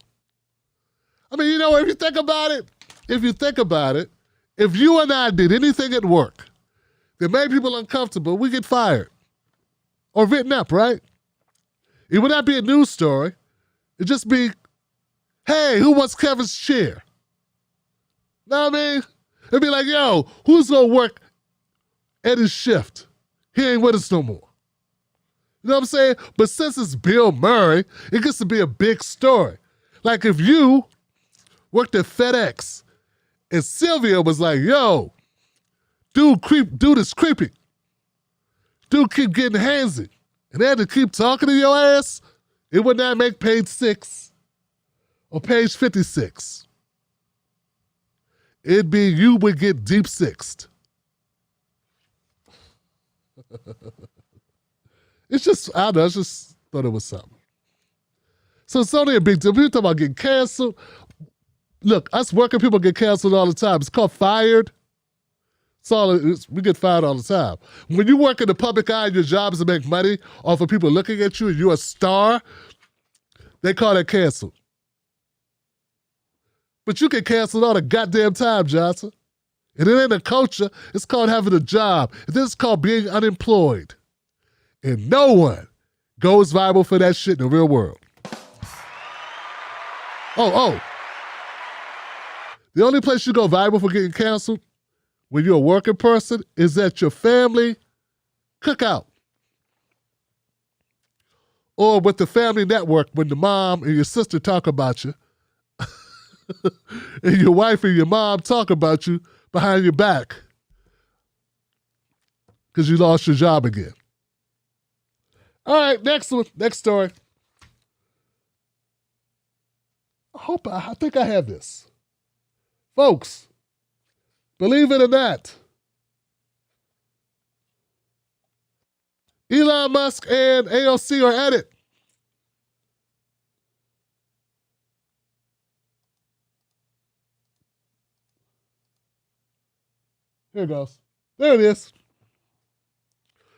I mean, you know, if you think about it, if you and I did anything at work that made people uncomfortable, we get fired or written up, right? It would not be a news story. It'd just be, hey, who wants Kevin's chair? Know what I mean? It'd be like, yo, who's going to work at his shift? He ain't with us no more. You know what I'm saying? But since it's Bill Murray, it gets to be a big story. Like if you worked at FedEx and Sylvia was like, yo, dude is creepy. Dude keep getting handsy. And they had to keep talking to your ass, it would not make page 6 or page 56. It'd be you would get deep sixed. It's just, I don't know, I just thought it was something. So it's only a big deal. People talk about getting canceled. Look, us working people get canceled all the time. It's called fired. We get fired all the time. When you work in the public eye and your job is to make money off of people looking at you and you're a star, they call that canceled. But you get canceled all the goddamn time, Johnson. And it ain't a culture. It's called having a job. And this is called being unemployed. And no one goes viral for that shit in the real world. Oh. The only place you go viral for getting canceled when you're a working person is at your family cookout. Or with the family network when the mom and your sister talk about you. And your wife and your mom talk about you behind your back because you lost your job again. All right, next one, next story. I think I have this. Folks, believe it or not, Elon Musk and AOC are at it. Here it goes. There it is.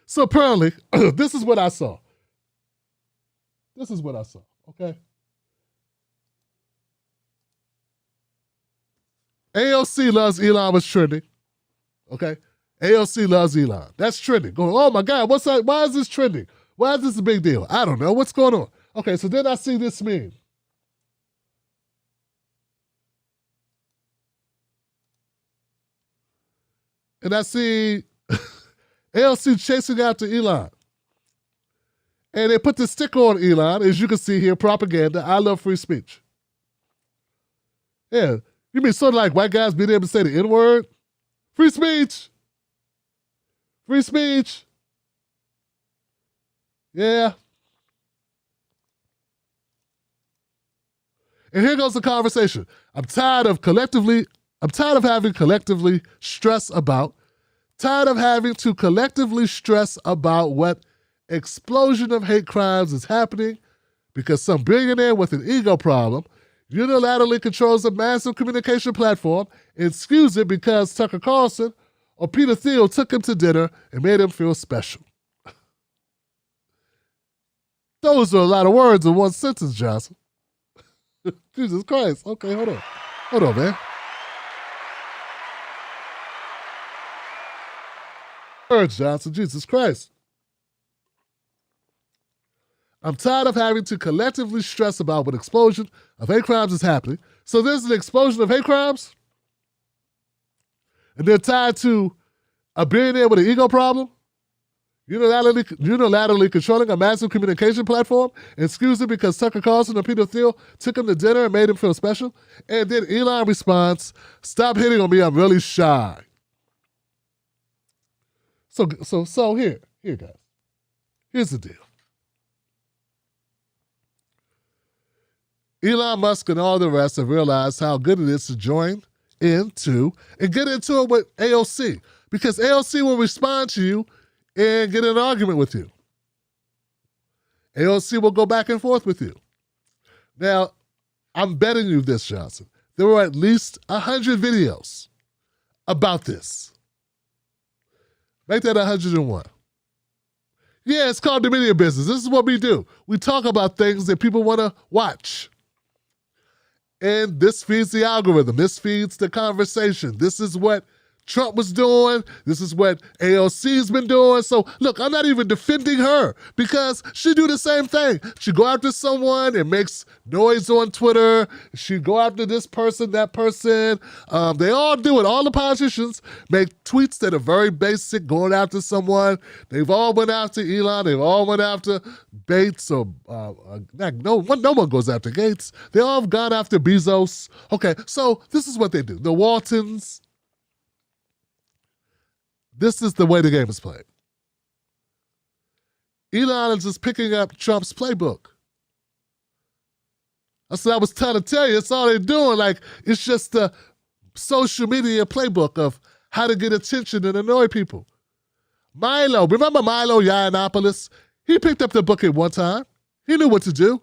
So apparently, this is what I saw. Okay? AOC loves Elon was trending. Okay? AOC loves Elon. That's trending. Going, oh my God, what's that? Why is this trending? Why is this a big deal? I don't know. What's going on? Okay, so then I see this meme. And I see AOC chasing after Elon. And they put the sticker on Elon, as you can see here, propaganda, I love free speech. Yeah, you mean sort of like white guys being able to say the N-word? Free speech. Free speech. Yeah. And here goes the conversation. I'm tired of having collectively stress about what explosion of hate crimes is happening because some billionaire with an ego problem unilaterally controls a massive communication platform and skews it because Tucker Carlson or Peter Thiel took him to dinner and made him feel special. Those are a lot of words in one sentence, Johnson. Jesus Christ. Okay, hold on. Hold on, man. Johnson, Jesus Christ. I'm tired of having to collectively stress about what explosion of hate crimes is happening. So there's an explosion of hate crimes? And they're tied to a billionaire with an ego problem? Unilaterally controlling a massive communication platform? And excuse it because Tucker Carlson and Peter Thiel took him to dinner and made him feel special? And then Elon responds, stop hitting on me, I'm really shy. So here guys. Here's the deal. Elon Musk and all the rest have realized how good it is to join into and get into it with AOC, because AOC will respond to you and get in an argument with you. AOC will go back and forth with you. Now, I'm betting you this, Johnson. There were at least 100 videos about this. Make that 101. Yeah, it's called the media business. This is what we do. We talk about things that people want to watch. And this feeds the algorithm. This feeds the conversation. This is what Trump was doing. This is what AOC's been doing. So, look, I'm not even defending her because she do the same thing. She go after someone and makes noise on Twitter. She go after this person, that person. They all do it. All the politicians make tweets that are very basic, going after someone. They've all went after Elon. They've all went after Bates or no one goes after Gates. They all have gone after Bezos. Okay, so this is what they do. The Waltons. This is the way the game is played. Elon is just picking up Trump's playbook. That's what I was trying to tell you. That's all they're doing. Like, it's just the social media playbook of how to get attention and annoy people. Milo, remember Milo Yiannopoulos? He picked up the book at one time. He knew what to do.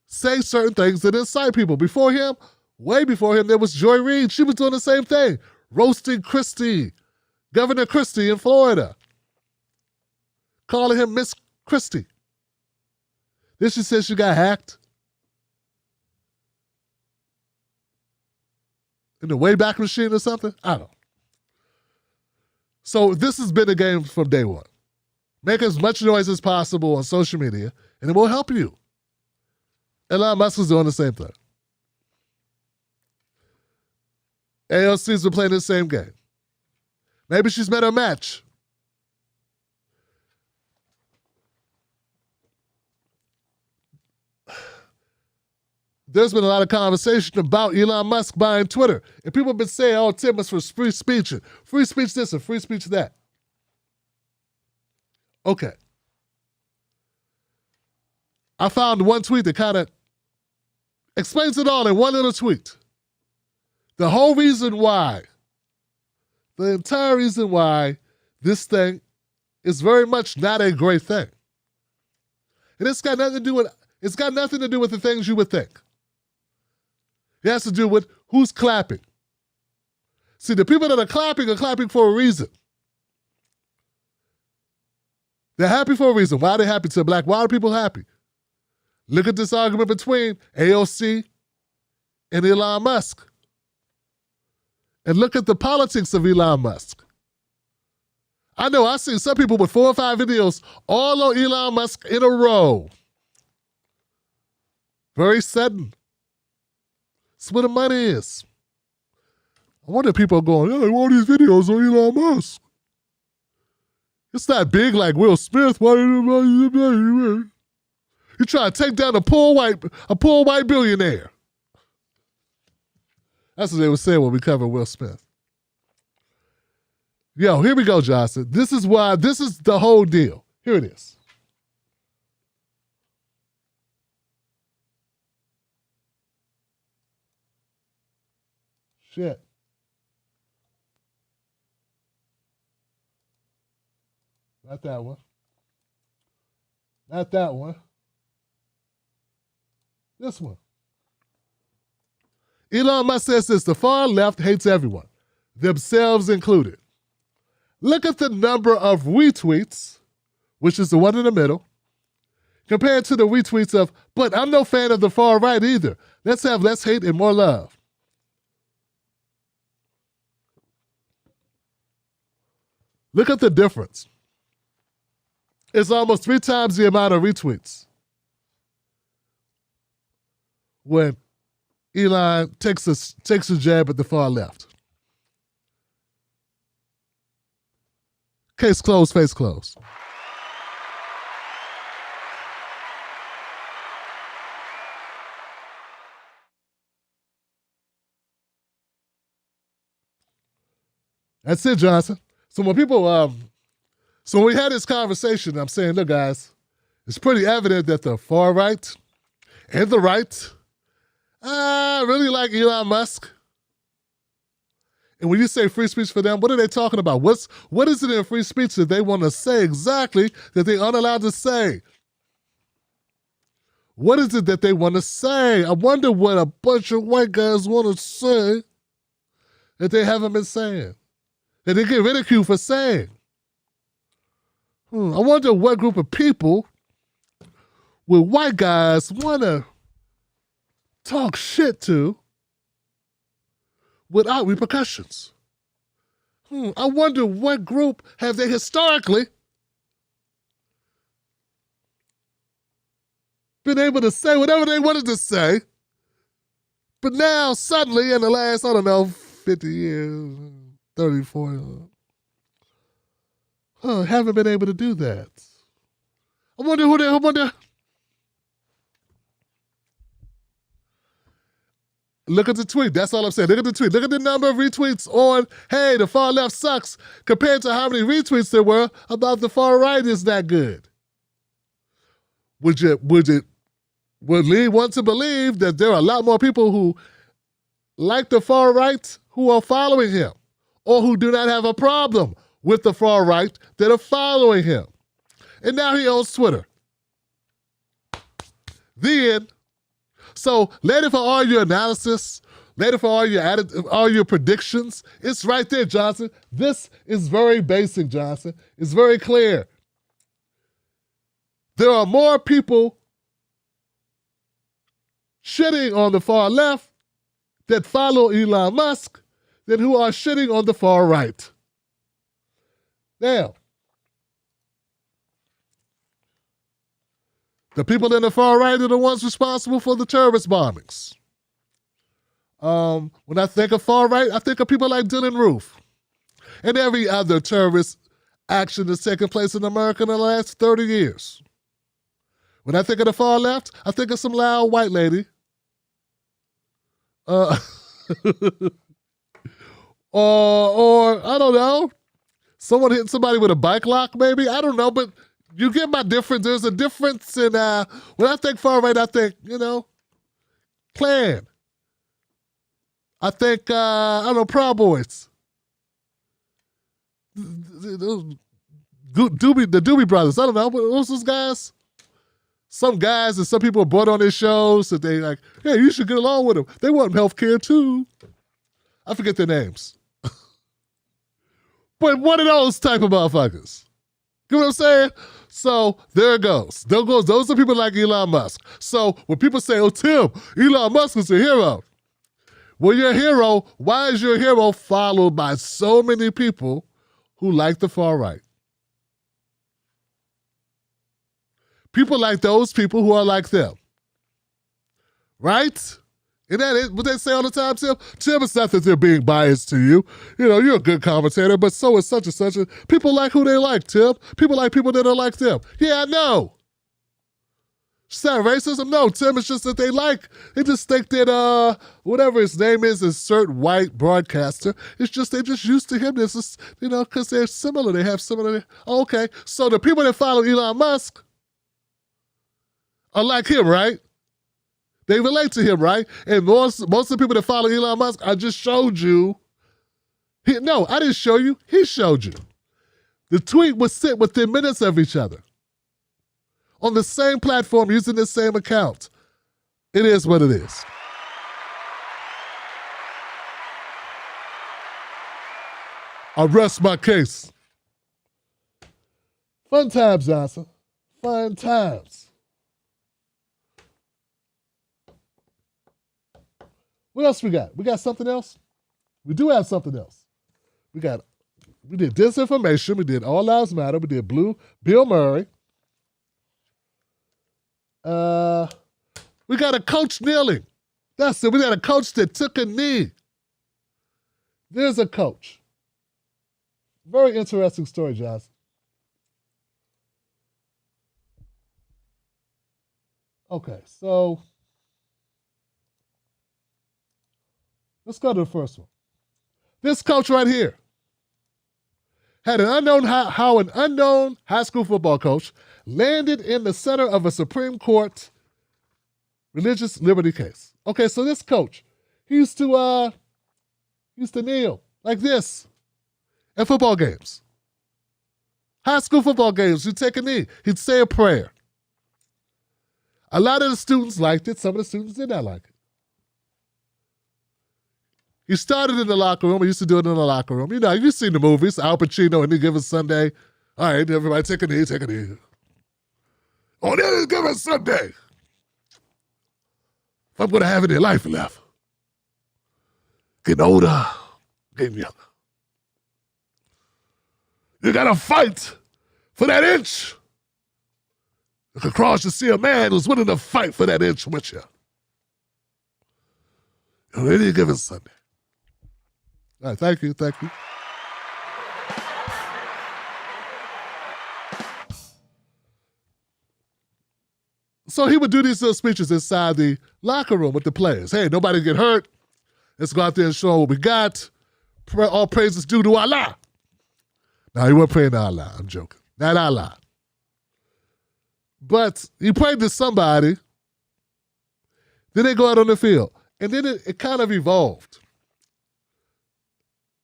Say certain things that incite people. Before him, way before him, there was Joy Reid. She was doing the same thing. Roasting Christie. Governor Christie in Florida. Calling him Miss Christie. Then she says she got hacked. In the Wayback Machine or something? I don't know. So this has been a game from day one. Make as much noise as possible on social media, and it will help you. Elon Musk is doing the same thing. AOC's been playing the same game. Maybe she's met her match. There's been a lot of conversation about Elon Musk buying Twitter. And people have been saying, oh, Tim is for free speech. And free speech this and free speech that. Okay. I found one tweet that kind of explains it all in one little tweet. The whole reason why, the entire reason why this thing is very much not a great thing. And it's got nothing to do with the things you would think. It has to do with who's clapping. See, the people that are clapping for a reason. They're happy for a reason. Why are they happy to black? Why are people happy? Look at this argument between AOC and Elon Musk. And look at the politics of Elon Musk. I know I've seen some people with 4 or 5 videos all on Elon Musk in a row. Very sudden. That's where the money is. I wonder if people are going, yeah, all these videos on Elon Musk. It's not big like Will Smith. You try to take down a poor white billionaire. That's what they were saying when we covered Will Smith. Yo, here we go, Johnson. This is the whole deal. Here it is. Shit. Not that one. Not that one. This one. Elon Musk says this, the far left hates everyone, themselves included. Look at the number of retweets, which is the one in the middle, compared to the retweets of, but I'm no fan of the far right either. Let's have less hate and more love. Look at the difference. It's almost 3 times the amount of retweets when Elon takes a jab at the far left. Case closed, face closed. That's it, Johnson. So when we had this conversation, I'm saying, look, guys, it's pretty evident that the far right and the right really like Elon Musk. And when you say free speech for them, what are they talking about? What is it in free speech that they want to say exactly that they aren't allowed to say? What is it that they want to say? I wonder what a bunch of white guys want to say that they haven't been saying, that they get ridiculed for saying. I wonder what group of people with white guys want to talk shit to without repercussions. I wonder what group have they historically been able to say whatever they wanted to say, but now suddenly in the last, 50 years, 30, 40, haven't been able to do that. I wonder. Look at the tweet. That's all I'm saying. Look at the tweet. Look at the number of retweets on, hey, the far left sucks, compared to how many retweets there were about the far right is that good. Would Lee want to believe that there are a lot more people who like the far right who are following him, or who do not have a problem with the far right that are following him? And now he owns Twitter. The end. So later for all your analysis, later for all your predictions, it's right there, Johnson. This is very basic, Johnson. It's very clear. There are more people shitting on the far left that follow Elon Musk than who are shitting on the far right. Now, the people in the far right are the ones responsible for the terrorist bombings. When I think of far right, I think of people like Dylan Roof and every other terrorist action that's taken place in America in the last 30 years. When I think of the far left, I think of some loud white lady. Or I don't know, someone hitting somebody with a bike lock, maybe. I don't know, but you get my difference. There's a difference in, when I think far right, I think, Klan. I think, Proud Boys. The Doobie Brothers. I don't know, what's those guys? Some guys and some people are brought on their shows that they like, hey, you should get along with them. They want health care too. I forget their names. But one of those type of motherfuckers. You know what I'm saying? So there it goes. Those are people like Elon Musk. So when people say, oh, Tim, Elon Musk is a hero. Well, you're a hero. Why is your hero followed by so many people who like the far right? People like those people who are like them. Right? Isn't that it? What they say all the time, Tim? Tim, it's not that they're being biased to you. You're a good commentator, but so is such and such. People like who they like, Tim. People like people that are like them. Yeah, I know. Is that racism? No, Tim, it's just that they just think that whatever his name is, a certain white broadcaster, it's just they're just used to him. This is, because they're similar. They have similar. Okay, so the people that follow Elon Musk are like him, right? They relate to him, right? And most of the people that follow Elon Musk, I just showed you. No, I didn't show you. He showed you. The tweet was sent within minutes of each other on the same platform using the same account. It is what it is. I rest my case. Fun times, Johnson. Fun times. What else we got? We got something else? We do have something else. We did Disinformation. We did All Lives Matter. We did Bill Murray. We got a coach kneeling. That's it. We got a coach that took a knee. There's a coach. Very interesting story, Johnson. Okay, so let's go to the first one. This coach right here had an unknown how an unknown high school football coach landed in the center of a Supreme Court religious liberty case. Okay, so this coach, he used to kneel like this at football games. High school football games, he'd take a knee. He'd say a prayer. A lot of the students liked it. Some of the students did not like it. He started in the locker room. He used to do it in the locker room. You know, you've seen the movies, Al Pacino, Any Given Sunday. All right, everybody take a knee, take a knee. On Any Given Sunday, if I'm going to have any life left, getting older, getting younger, you got to fight for that inch. Look across, you see a man who's willing to fight for that inch with you. On Any Given Sunday. All right, thank you. So he would do these little speeches inside the locker room with the players. Hey, nobody get hurt. Let's go out there and show what we got. All praises due to Allah. No, he wasn't praying to Allah. I'm joking. Not Allah. But he prayed to somebody. Then they go out on the field. And then it kind of evolved.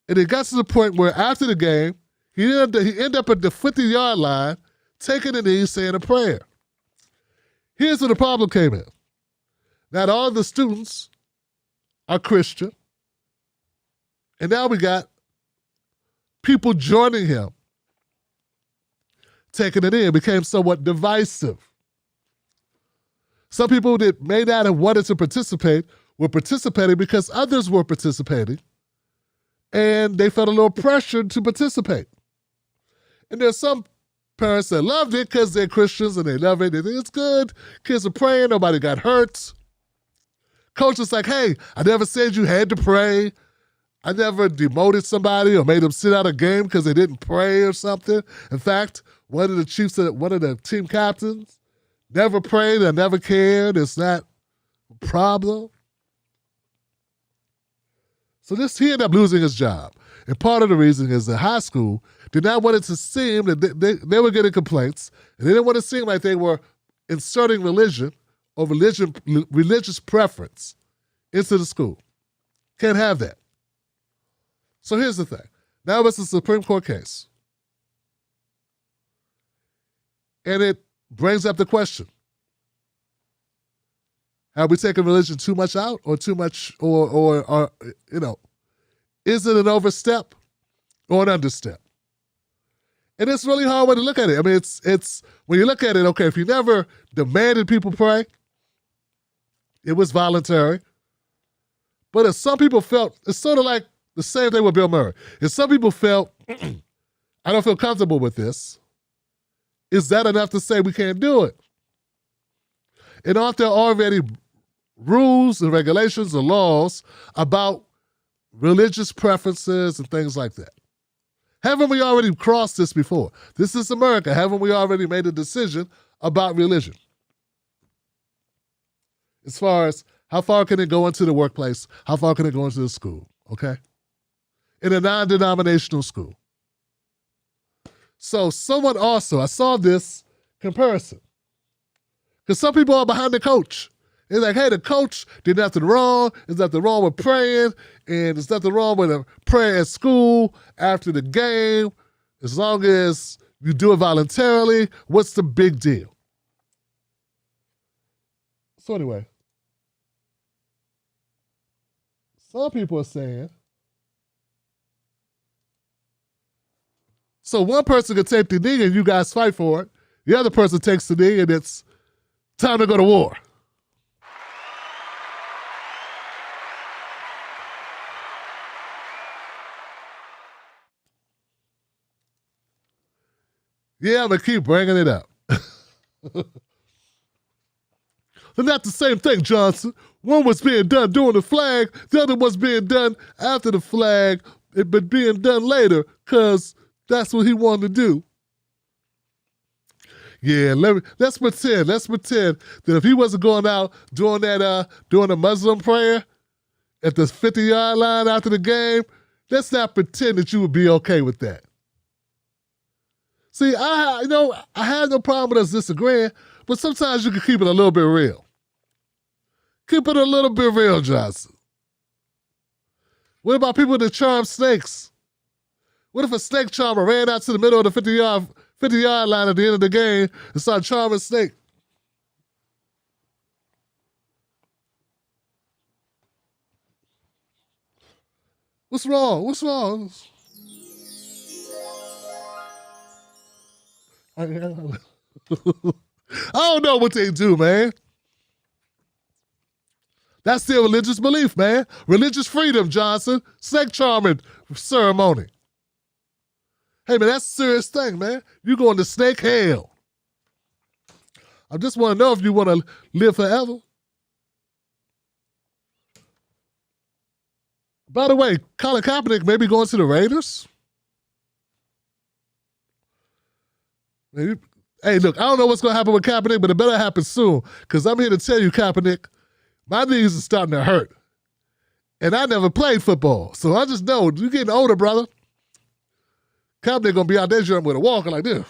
And it got to the point where after the game, he ended up at the 50-yard line, taking a knee, saying a prayer. Here's where the problem came in. Not all the students are Christian. And now we got people joining him, taking it in. It became somewhat divisive. Some people that may not have wanted to participate were participating because others were participating. And they felt a little pressure to participate. And there's some parents that loved it because they're Christians and they love it. They think it's good. Kids are praying. Nobody got hurt. Coach was like, hey, I never said you had to pray. I never demoted somebody or made them sit out a game because they didn't pray or something. In fact, one of the team captains never prayed and never cared. It's not a problem. So he ended up losing his job. And part of the reason is that high school did not want it to seem that they were getting complaints, and they didn't want it to seem like they were inserting religion or religious preference into the school. Can't have that. So here's the thing. Now it's a Supreme Court case. And it brings up the question. Have we taken religion too much out or too much, or is it an overstep or an understep? And it's really hard way to look at it. I mean, it's when you look at it, okay, if you never demanded people pray, it was voluntary. But if some people felt, it's sort of like the same thing with Bill Murray. If some people felt, I don't feel comfortable with this, is that enough to say we can't do it? And aren't there already rules and regulations and laws about religious preferences and things like that? Haven't we already crossed this before? This is America. Haven't we already made a decision about religion? As far as how far can it go into the workplace? How far can it go into the school? Okay? In a non-denominational school. So someone also, I saw this comparison. Because some people are behind the coach. They're like, hey, the coach did nothing wrong. There's nothing wrong with praying. And there's nothing wrong with a prayer at school after the game. As long as you do it voluntarily, what's the big deal? So anyway, some people are saying, so one person can take the knee and you guys fight for it. The other person takes the knee and it's time to go to war. Yeah, I'm going to keep bringing it up. They're not the same thing, Johnson. One was being done during the flag, the other was being done after the flag, but being done later because that's what he wanted to do. Yeah, let's pretend that if he wasn't going out doing the Muslim prayer at the 50-yard line after the game, let's not pretend that you would be okay with that. See, I had no problem with us disagreeing, but sometimes you can keep it a little bit real. Keep it a little bit real, Johnson. What about people that charm snakes? What if a snake charmer ran out to the middle of the 50-yard line at the end of the game and started charming a snake? What's wrong? What's wrong? I don't know what they do, man. That's their religious belief, man. Religious freedom, Johnson. Snake charming ceremony. Hey, man, that's a serious thing, man. You going to snake hell. I just want to know if you want to live forever. By the way, Colin Kaepernick may be going to the Raiders. Maybe. Hey, look, I don't know what's going to happen with Kaepernick, but it better happen soon, because I'm here to tell you, Kaepernick, my knees are starting to hurt. And I never played football, so I just know you're getting older, brother. Kaepernick going to be out there jumping with a walker like this.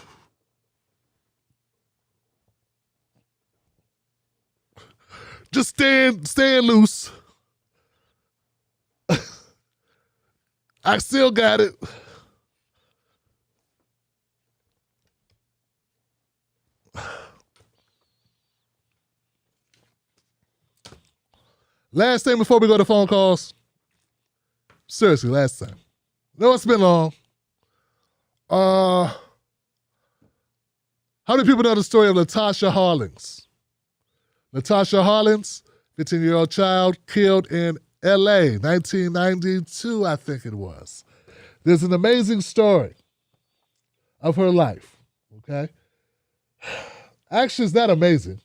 Just stand loose. I still got it. Last thing before we go to phone calls. Seriously, last time. No, it's been long. How many people know the story of Latasha Hollins? Latasha Hollins, 15-year-old child, killed in L.A., 1992, I think it was. There's an amazing story of her life, okay? Actually, it's not amazing.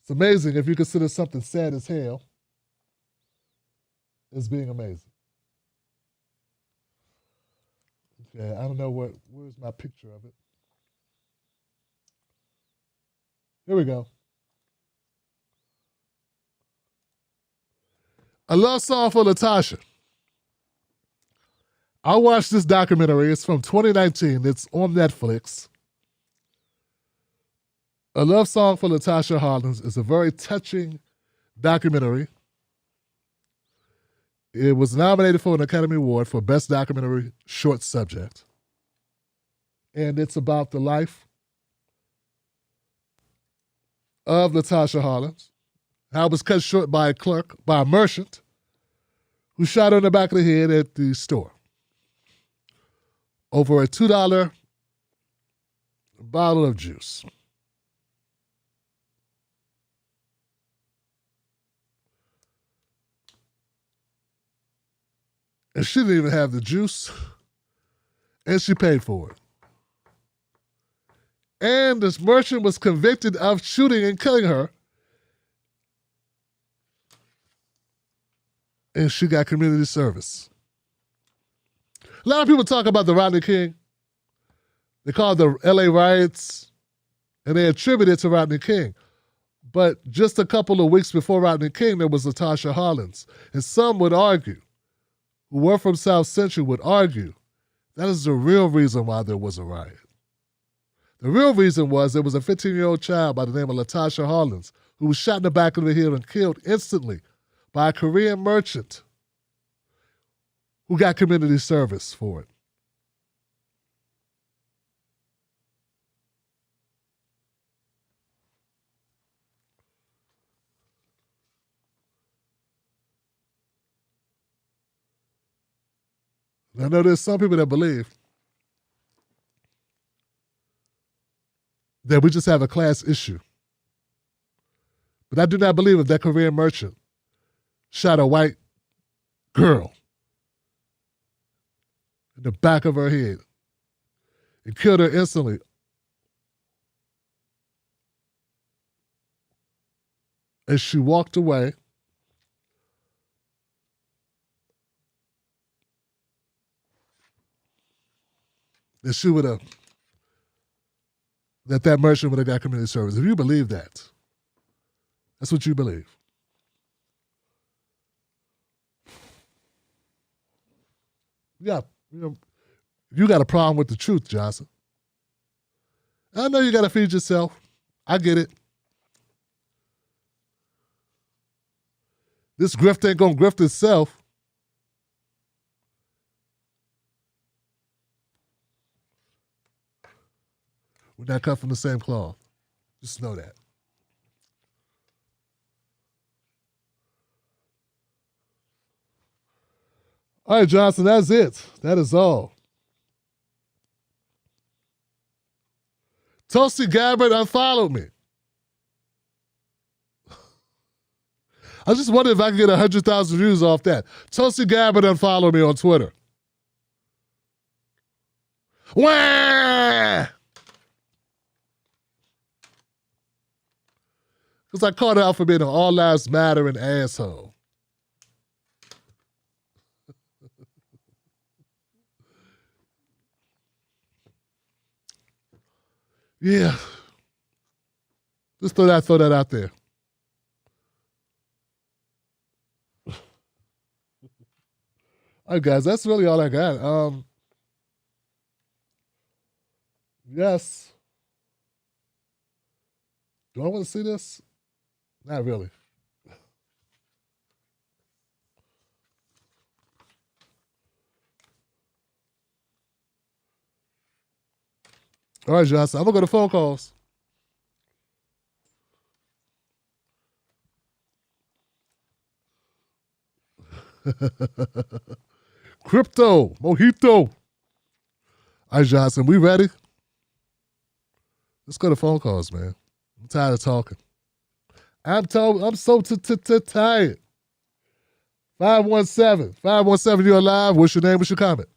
It's amazing if you consider something sad as hell as being amazing. Okay, I don't know where's my picture of it. Here we go. A love song for Latasha. I watched this documentary. It's from 2019. It's on Netflix. A Love Song for Latasha Hollins is a very touching documentary. It was nominated for an Academy Award for Best Documentary Short Subject. And it's about the life of Latasha Hollins, how it was cut short by a merchant, who shot her in the back of the head at the store over a $2 bottle of juice. And she didn't even have the juice, and she paid for it. And this merchant was convicted of shooting and killing her, and she got community service. A lot of people talk about the Rodney King. They call it the LA riots, and they attribute it to Rodney King. But just a couple of weeks before Rodney King, there was Latasha Hollins. And some would argue, who were from South Central, would argue that is the real reason why there was a riot. The real reason was there was a 15-year-old child by the name of Latasha Hollins who was shot in the back of the head and killed instantly by a Korean merchant who got community service for it. I know there's some people that believe that we just have a class issue. But I do not believe if that Korean merchant shot a white girl in the back of her head, and killed her instantly. And she walked away. That she would have, that merchant would have got community service. If you believe that, that's what you believe. Yeah, you got a problem with the truth, Johnson. I know you got to feed yourself. I get it. This grift ain't gonna grift itself. We're not cut from the same cloth. Just know that. All right, Johnson, that's it. That is all. Tulsi Gabbard unfollowed me. I just wonder if I can get 100,000 views off that. Tulsi Gabbard unfollowed me on Twitter. Wah! Because I called her out for being an all lives mattering asshole. Yeah. Just throw that out there. All right, guys, that's really all I got. Yes. Do I want to see this? Not really. All right, Johnson, I'm going to go to phone calls. Crypto, mojito. All right, Johnson, we ready? Let's go to phone calls, man. I'm tired of talking. I'm so tired. 517, you're alive. What's your name? What's your comment?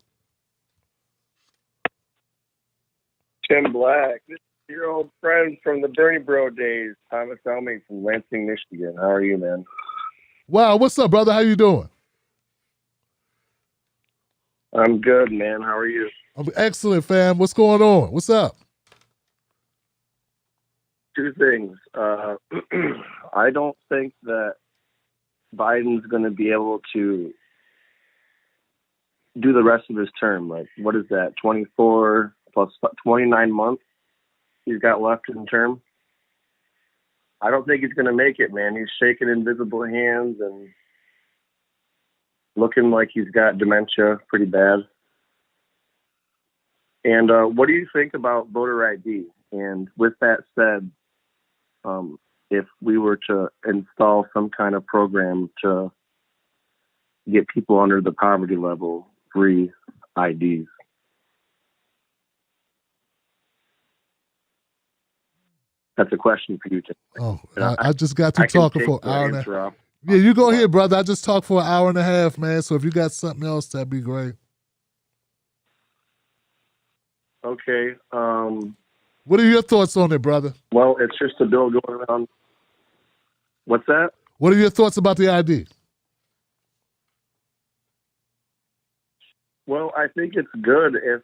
Tim Black. This is your old friend from the Bernie Bro days, Thomas Elming from Lansing, Michigan. How are you, man? Wow, what's up, brother? How you doing? I'm good, man. How are you? I'm excellent, fam. What's going on? What's up? Two things. I don't think that Biden's going to be able to do the rest of his term. Like, what is that, 24 plus 29 months he's got left in term? I don't think he's going to make it, man. He's shaking invisible hands and looking like he's got dementia pretty bad. And what do you think about voter ID? And with that said, if we were to install some kind of program to get people under the poverty level free IDs? That's a question for you, Tim. Oh, I just got through talking for an hour and a half. Yeah, you go ahead, brother. I just talked for an hour and a half, man. So if you got something else, that'd be great. Okay. What are your thoughts on it, brother? Well, it's just a bill going around. What's that? What are your thoughts about the ID? Well, I think it's good if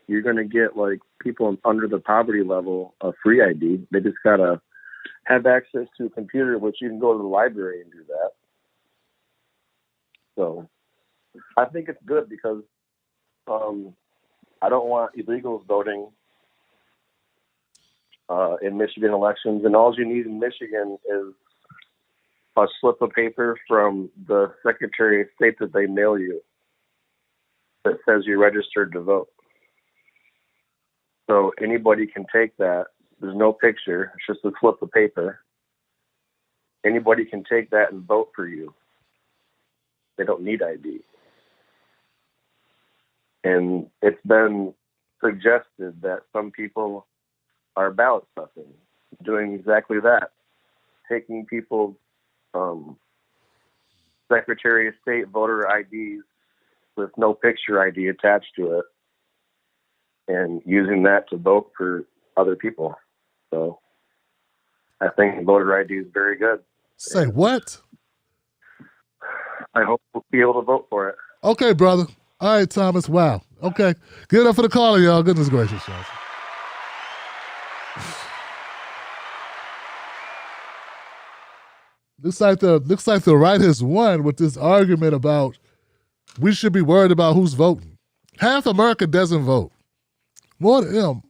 you're going to get like people under the poverty level a free ID. They just got to have access to a computer, which you can go to the library and do that. So I think it's good because I don't want illegals voting in Michigan elections. And all you need in Michigan is a slip of paper from the Secretary of State that they mail you that says you're registered to vote. So anybody can take that. There's no picture. It's just a slip of paper. Anybody can take that and vote for you. They don't need ID. And it's been suggested that some people are ballot stuffing, doing exactly that, taking people's Secretary of State voter IDs with no picture ID attached to it and using that to vote for other people. So I think voter ID is very good. Say what? I hope we'll be able to vote for it. Okay, brother. All right, Thomas. Wow. Okay. Give it up for the caller, y'all. Goodness gracious, y'all. Looks like the right has won with this argument about we should be worried about who's voting. Half America doesn't vote. More than them.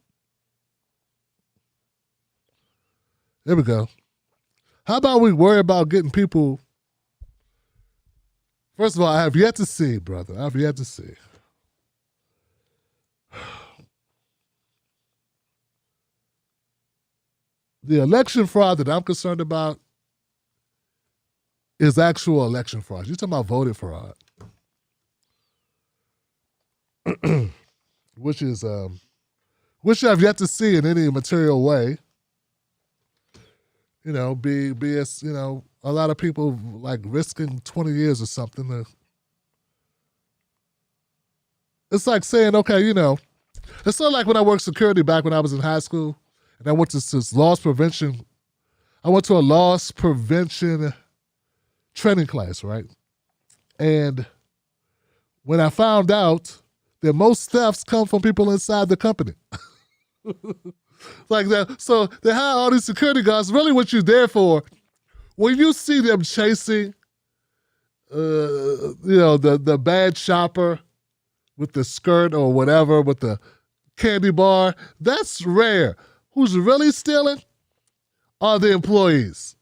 There we go. How about we worry about getting people? First of all, I have yet to see, brother. I have yet to see. The election fraud that I'm concerned about is actual election fraud. You're talking about voter fraud. Which I've yet to see in any material way. You know, be as, you know, a lot of people like risking 20 years or something. It's like saying, okay, you know, it's sort of like when I worked security back when I was in high school, and I went to this loss prevention. I went to a loss prevention training class, right? And when I found out that most thefts come from people inside the company. Like that. So they hire all these security guards. Really what you're there for, when you see them chasing, you know, the bad shopper with the skirt or whatever, with the candy bar, that's rare. Who's really stealing are the employees.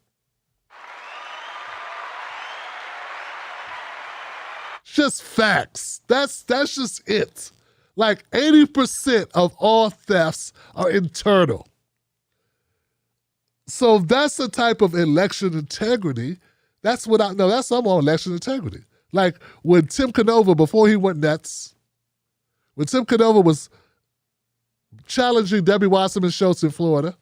Just facts. That's just it. Like 80% of all thefts are internal. So that's the type of election integrity. That's what I know. That's I'm on election integrity. Like when Tim Canova, before he went nuts, when Tim Canova was challenging Debbie Wasserman Schultz in Florida,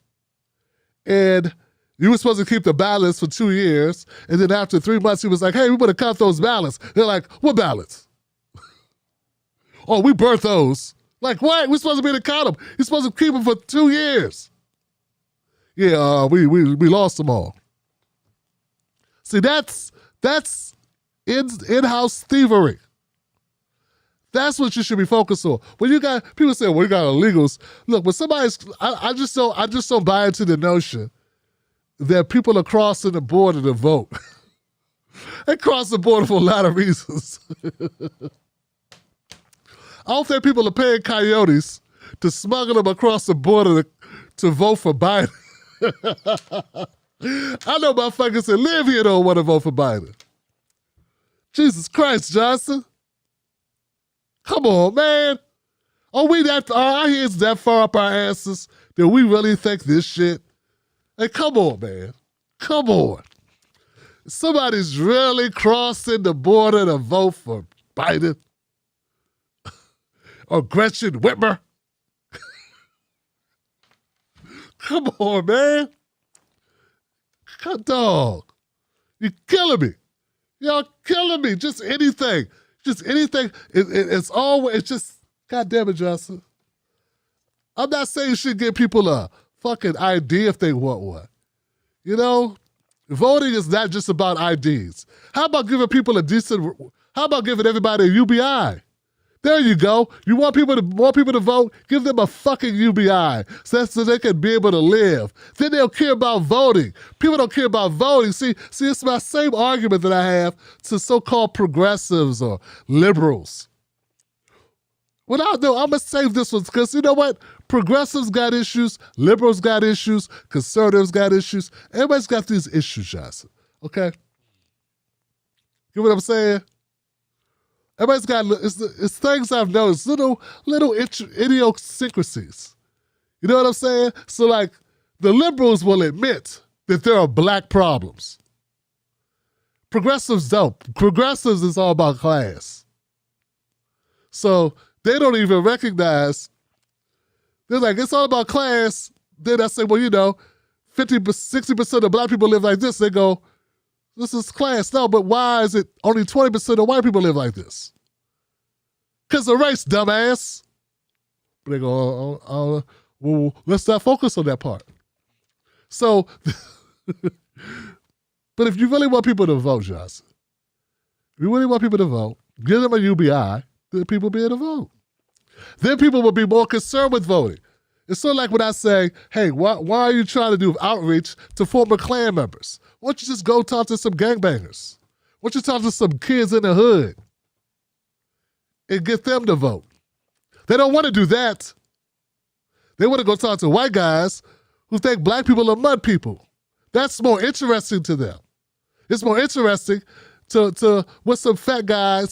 and you were supposed to keep the ballots for 2 years, and then after 3 months, he was like, hey, we better count those ballots. They're like, what ballots? Oh, we birthed those. Like, what? We're supposed to be able to count them. You're supposed to keep them for 2 years. Yeah, we lost them all. See, that's in-house thievery. That's what you should be focused on. When you got people say, well, you got illegals. Look, when somebody's, I just don't buy into the notion that people are crossing the border to vote. They cross the border for a lot of reasons. I don't think people are paying coyotes to smuggle them across the border to vote for Biden. I know motherfuckers that live here don't want to vote for Biden. Jesus Christ, Johnson. Come on, man. Are our heads that far up our asses that we really think this shit? Hey, come on, man. Come on. Somebody's really crossing the border to vote for Biden. Or Gretchen Whitmer. Come on, man. Dog. You're killing me. Y'all killing me. Just anything. Just anything. It's just, God damn it, Justin. I'm not saying you should give people a fucking ID if they want one. You know, voting is not just about IDs. How about giving everybody a UBI? There you go. You want people to vote? Give them a fucking UBI so they can be able to live. Then they'll care about voting. People don't care about voting. See, it's my same argument that I have to so-called progressives or liberals. Well, I'm going to save this one because you know what? Progressives got issues. Liberals got issues. Conservatives got issues. Everybody's got these issues, Johnson. Okay? You know what I'm saying? Everybody's got, it's things I've noticed, little idiosyncrasies. You know what I'm saying? So like, the liberals will admit that there are black problems. Progressives don't. Progressives is all about class. So they don't even recognize, they're like, it's all about class. Then I say, well, you know, 60% of black people live like this. They go, this is class. No, but why is it only 20% of white people live like this? Because of race, dumbass. They go, well, let's not focus on that part. So, but if you really want people to vote, Johnson, if you really want people to vote, give them a UBI, then people be able to vote. Then people will be more concerned with voting. It's sort of like when I say, hey, why are you trying to do outreach to former Klan members? Why don't you just go talk to some gangbangers? Why don't you talk to some kids in the hood and get them to vote? They don't want to do that. They want to go talk to white guys who think black people are mud people. That's more interesting to them. It's more interesting to what some fat guy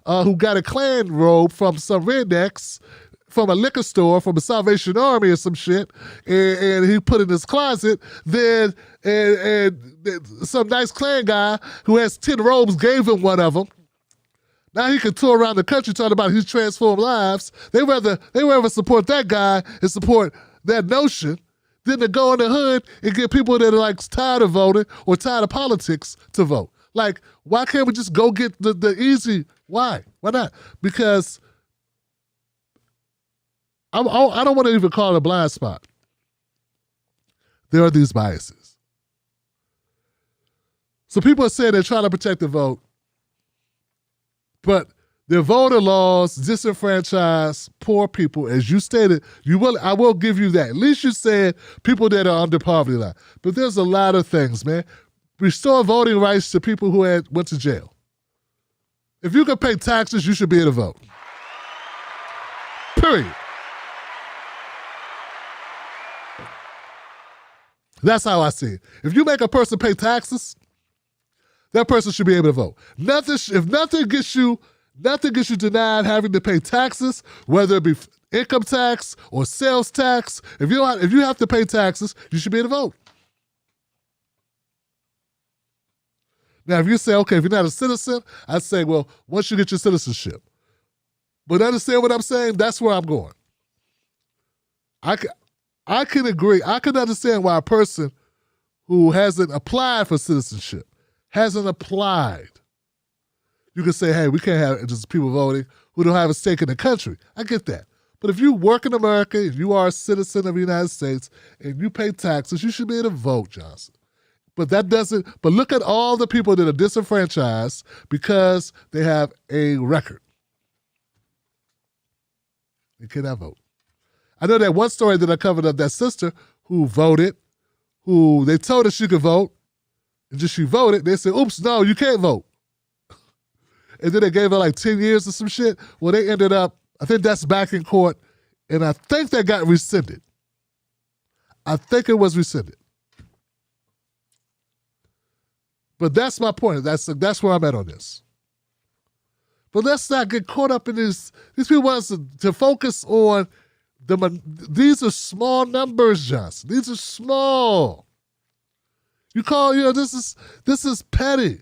who got a Klan robe from some rednecks from a liquor store, from a Salvation Army or some shit, and he put in his closet, then and some nice Klan guy who has 10 robes gave him one of them. Now he can tour around the country talking about his transformed lives. They rather support that guy and support that notion than to go in the hood and get people that are like tired of voting or tired of politics to vote. Like, why can't we just go get the easy? Why? Why not? Because I don't want to even call it a blind spot. There are these biases. So people are saying they're trying to protect the vote, but their voter laws disenfranchise poor people, as you stated. I will give you that. At least you said people that are under poverty line. But there's a lot of things, man. Restore voting rights to people who went to jail. If you can pay taxes, you should be able to vote. Period. That's how I see it. If you make a person pay taxes, that person should be able to vote. If nothing gets you denied having to pay taxes, whether it be income tax or sales tax, if you have to pay taxes, you should be able to vote. Now, if you say, okay, if you're not a citizen, I'd say, well, once you get your citizenship. But understand what I'm saying? That's where I'm going. I can agree. I can understand why a person who hasn't applied for citizenship, hasn't applied, you can say, hey, we can't have just people voting who don't have a stake in the country. I get that. But if you work in America, if you are a citizen of the United States, and you pay taxes, you should be able to vote, Johnson. But look at all the people that are disenfranchised because they have a record. They cannot vote. I know that one story that I covered of that sister who voted, who they told her she could vote, and just she voted. They said, oops, no, you can't vote. And then they gave her like 10 years or some shit. Well, they ended up, I think that's back in court, and I think that got rescinded. I think it was rescinded. But that's my point. That's where I'm at on this. But let's not get caught up in this. These people want us to focus on these are small numbers, Johnson. These are small. This is petty.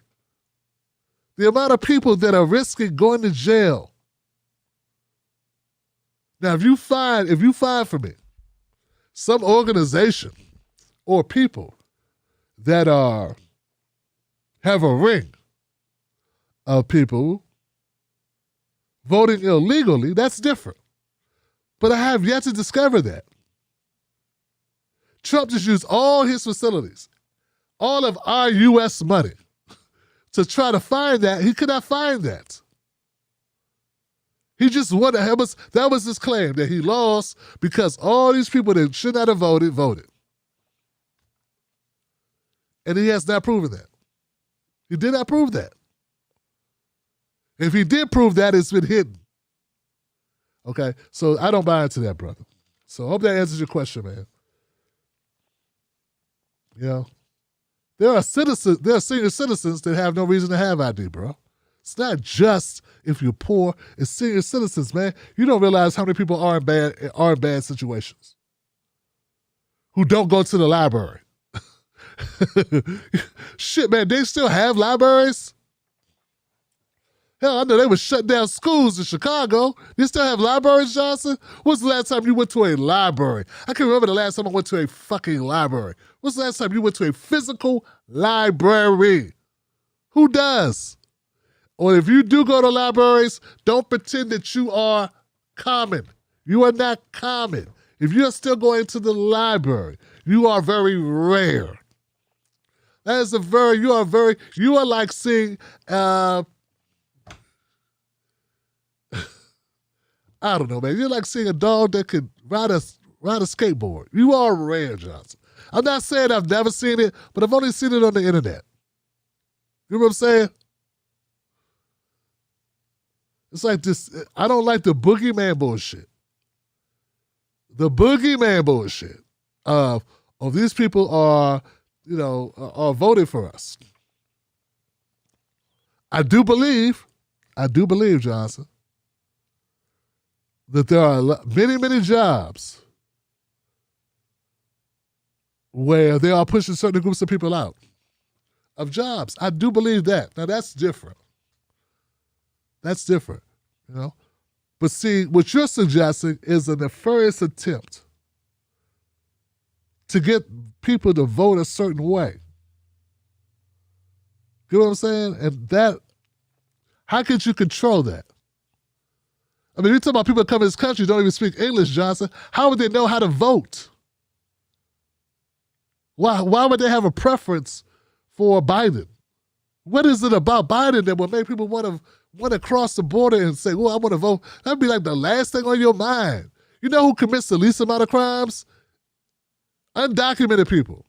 The amount of people that are risking going to jail. Now, if you find for me some organization or people that have a ring of people voting illegally, that's different. But I have yet to discover that. Trump just used all his facilities, all of our U.S. money, to try to find that. He could not find that. He just wanted, that was his claim, that he lost because all these people that should not have voted. And he has not proven that. He did not prove that. If he did prove that, it's been hidden. Okay, so I don't buy into that, brother. So I hope that answers your question, man. There are senior citizens that have no reason to have ID, bro. It's not just if you're poor, it's senior citizens, man. You don't realize how many people are in bad situations who don't go to the library. Shit, man, they still have libraries? Hell, I know they were shutting down schools in Chicago. They still have libraries, Johnson? When's the last time you went to a library? I can remember the last time I went to a fucking library. When's the last time you went to a physical library? Who does? Or if you do go to libraries, don't pretend that you are common. You are not common. If you're still going to the library, you are very rare. That is you are like seeing, I don't know, man. You're like seeing a dog that could ride a skateboard. You are rare, Johnson. I'm not saying I've never seen it, but I've only seen it on the internet. You know what I'm saying? It's like this. I don't like the boogeyman bullshit. The boogeyman bullshit of these people are voting for us. I do believe, Johnson, that there are many, many jobs where they are pushing certain groups of people out of jobs. I do believe that. Now, that's different. That's different, But see, what you're suggesting is a nefarious attempt to get people to vote a certain way. You know what I'm saying? And that, how could you control that? I mean, you're talking about people that come in this country who don't even speak English, Johnson. How would they know how to vote? Why would they have a preference for Biden? What is it about Biden that would make people want to cross the border and say, well, I want to vote? That would be like the last thing on your mind. You know who commits the least amount of crimes? Undocumented people.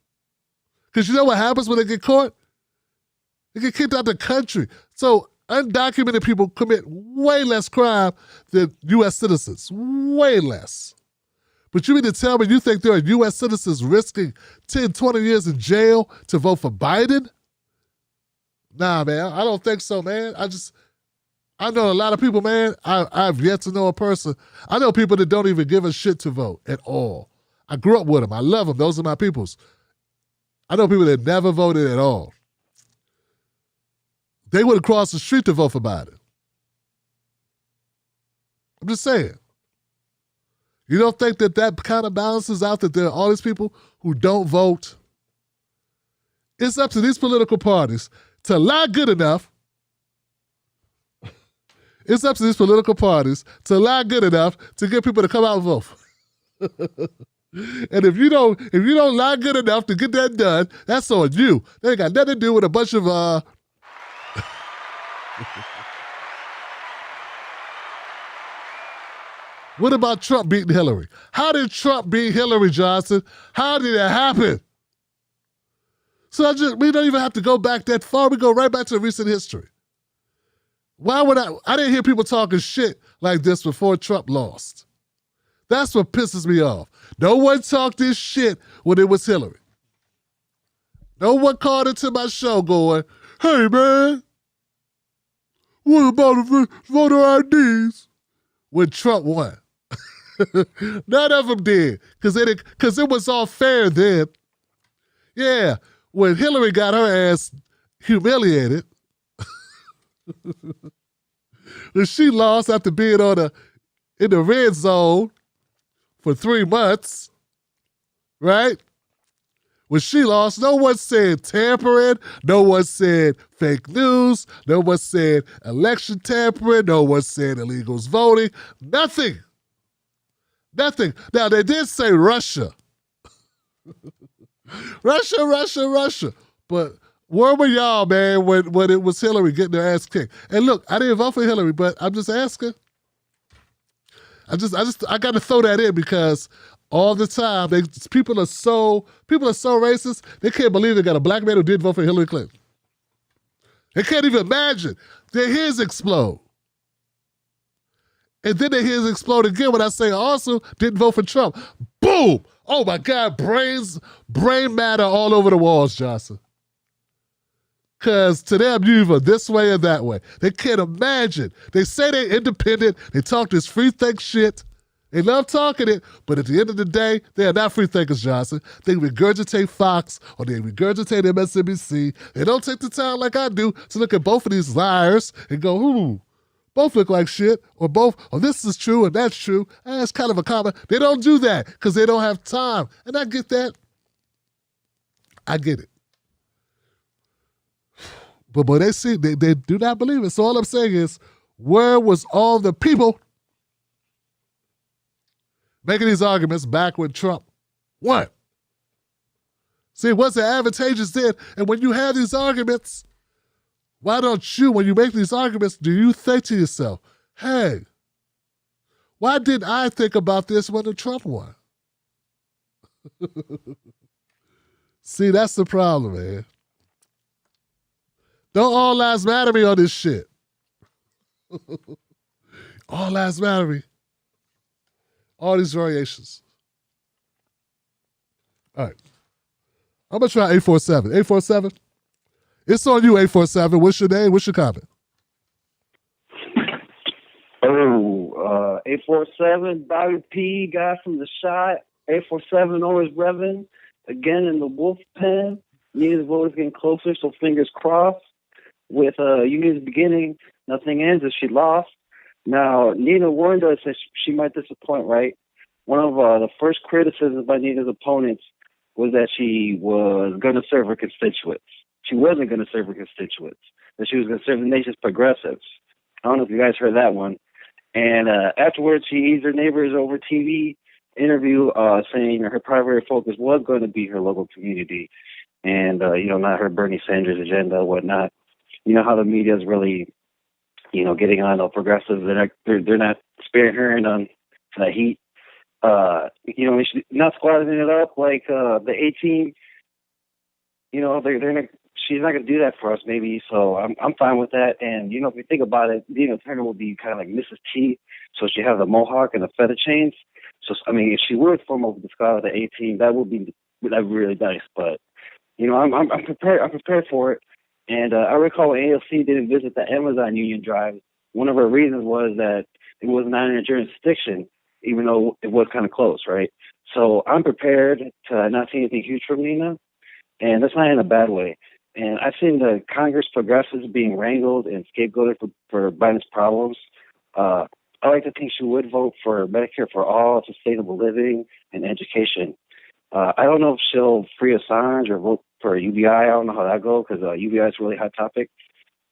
Because you know what happens when they get caught? They get kicked out the country. So undocumented people commit way less crime than U.S. citizens. Way less. But you mean to tell me you think there are U.S. citizens risking 10, 20 years in jail to vote for Biden? Nah, man, I don't think so, man. I know a lot of people, man. I've yet to know a person. I know people that don't even give a shit to vote at all. I grew up with them. I love them. Those are my peoples. I know people that never voted at all. They would have crossed the street to vote for Biden. I'm just saying. You don't think that kind of balances out that there are all these people who don't vote? It's up to these political parties to lie good enough. It's up to these political parties to lie good enough to get people to come out and vote. And if you don't lie good enough to get that done, that's on you. That ain't got nothing to do with a bunch of What about Trump beating Hillary? How did Trump beat Hillary, Johnson? How did it happen? So we don't even have to go back that far. We go right back to recent history. Why would I didn't hear people talking shit like this before Trump lost. That's what pisses me off. No one talked this shit when it was Hillary. No one called into my show going, hey man, what about voter IDs? When Trump won. None of them did, because it was all fair then. Yeah, when Hillary got her ass humiliated, when she lost after being in the red zone for 3 months, right? When she lost, no one said tampering, no one said fake news, no one said election tampering, no one said illegals voting, nothing. Nothing. Now, they did say Russia. Russia. But where were y'all, man, when it was Hillary getting her ass kicked? And look, I didn't vote for Hillary, but I'm just asking. I got to throw that in because all the time, people are so racist, they can't believe they got a black man who did vote for Hillary Clinton. They can't even imagine. Their heads explode. And then their heads explode again when I say also didn't vote for Trump. Boom! Oh my God, brain matter all over the walls, Johnson. Because to them, you either this way or that way. They can't imagine. They say they're independent. They talk this free think shit. They love talking it, but at the end of the day, they are not free thinkers, Johnson. They regurgitate Fox or they regurgitate MSNBC. They don't take the time like I do to look at both of these liars and go, both look like shit, or both, this is true and that's true. That's kind of a common. They don't do that because they don't have time. And I get that. I get it. But when they see, they do not believe it. So all I'm saying is, where was all the people making these arguments back when Trump won. See, it wasn't advantageous then. And when you have these arguments, why don't you, when you make these arguments, do you think to yourself, hey, why didn't I think about this when the Trump won? See, that's the problem, man. Don't all lives matter me on this shit. All lives matter me. All these variations. All right. I'm going to try 847. 847? It's on you, 847. What's your name? What's your comment? 847, Bobby P, guy from the shot. 847, always revving. Again in the wolf pen. Nina's vote is getting closer, so fingers crossed. With Union's beginning, nothing ends if she lost. Now, Nina warned us that she might disappoint, right? One of the first criticisms by Nina's opponents was that she was going to serve her constituents. She wasn't going to serve her constituents, that she was going to serve the nation's progressives. I don't know if you guys heard that one. And afterwards, she eased her neighbors over TV interview, saying her primary focus was going to be her local community and, not her Bernie Sanders agenda or whatnot. You know how the media is really, getting on the progressives. They're not sparing her on the heat. She's not squatting it up like the 18. She's not going to do that for us, maybe. So I'm fine with that. And if you think about it, Turner will be kind of like Mrs. T. So she has the mohawk and the feather chains. So if she were to form over the squad of the 18, that would be really nice. But I'm prepared. I'm prepared for it. And I recall when AOC didn't visit the Amazon Union Drive, one of her reasons was that it was not in her jurisdiction, even though it was kind of close, right? So I'm prepared to not see anything huge from Nina, and that's not in a bad way. And I've seen the Congress progressives being wrangled and scapegoated for Biden's problems. I like to think she would vote for Medicare for all, sustainable living, and education. I don't know if she'll free Assange or vote for UBI. I don't know how that goes because UBI is a really hot topic.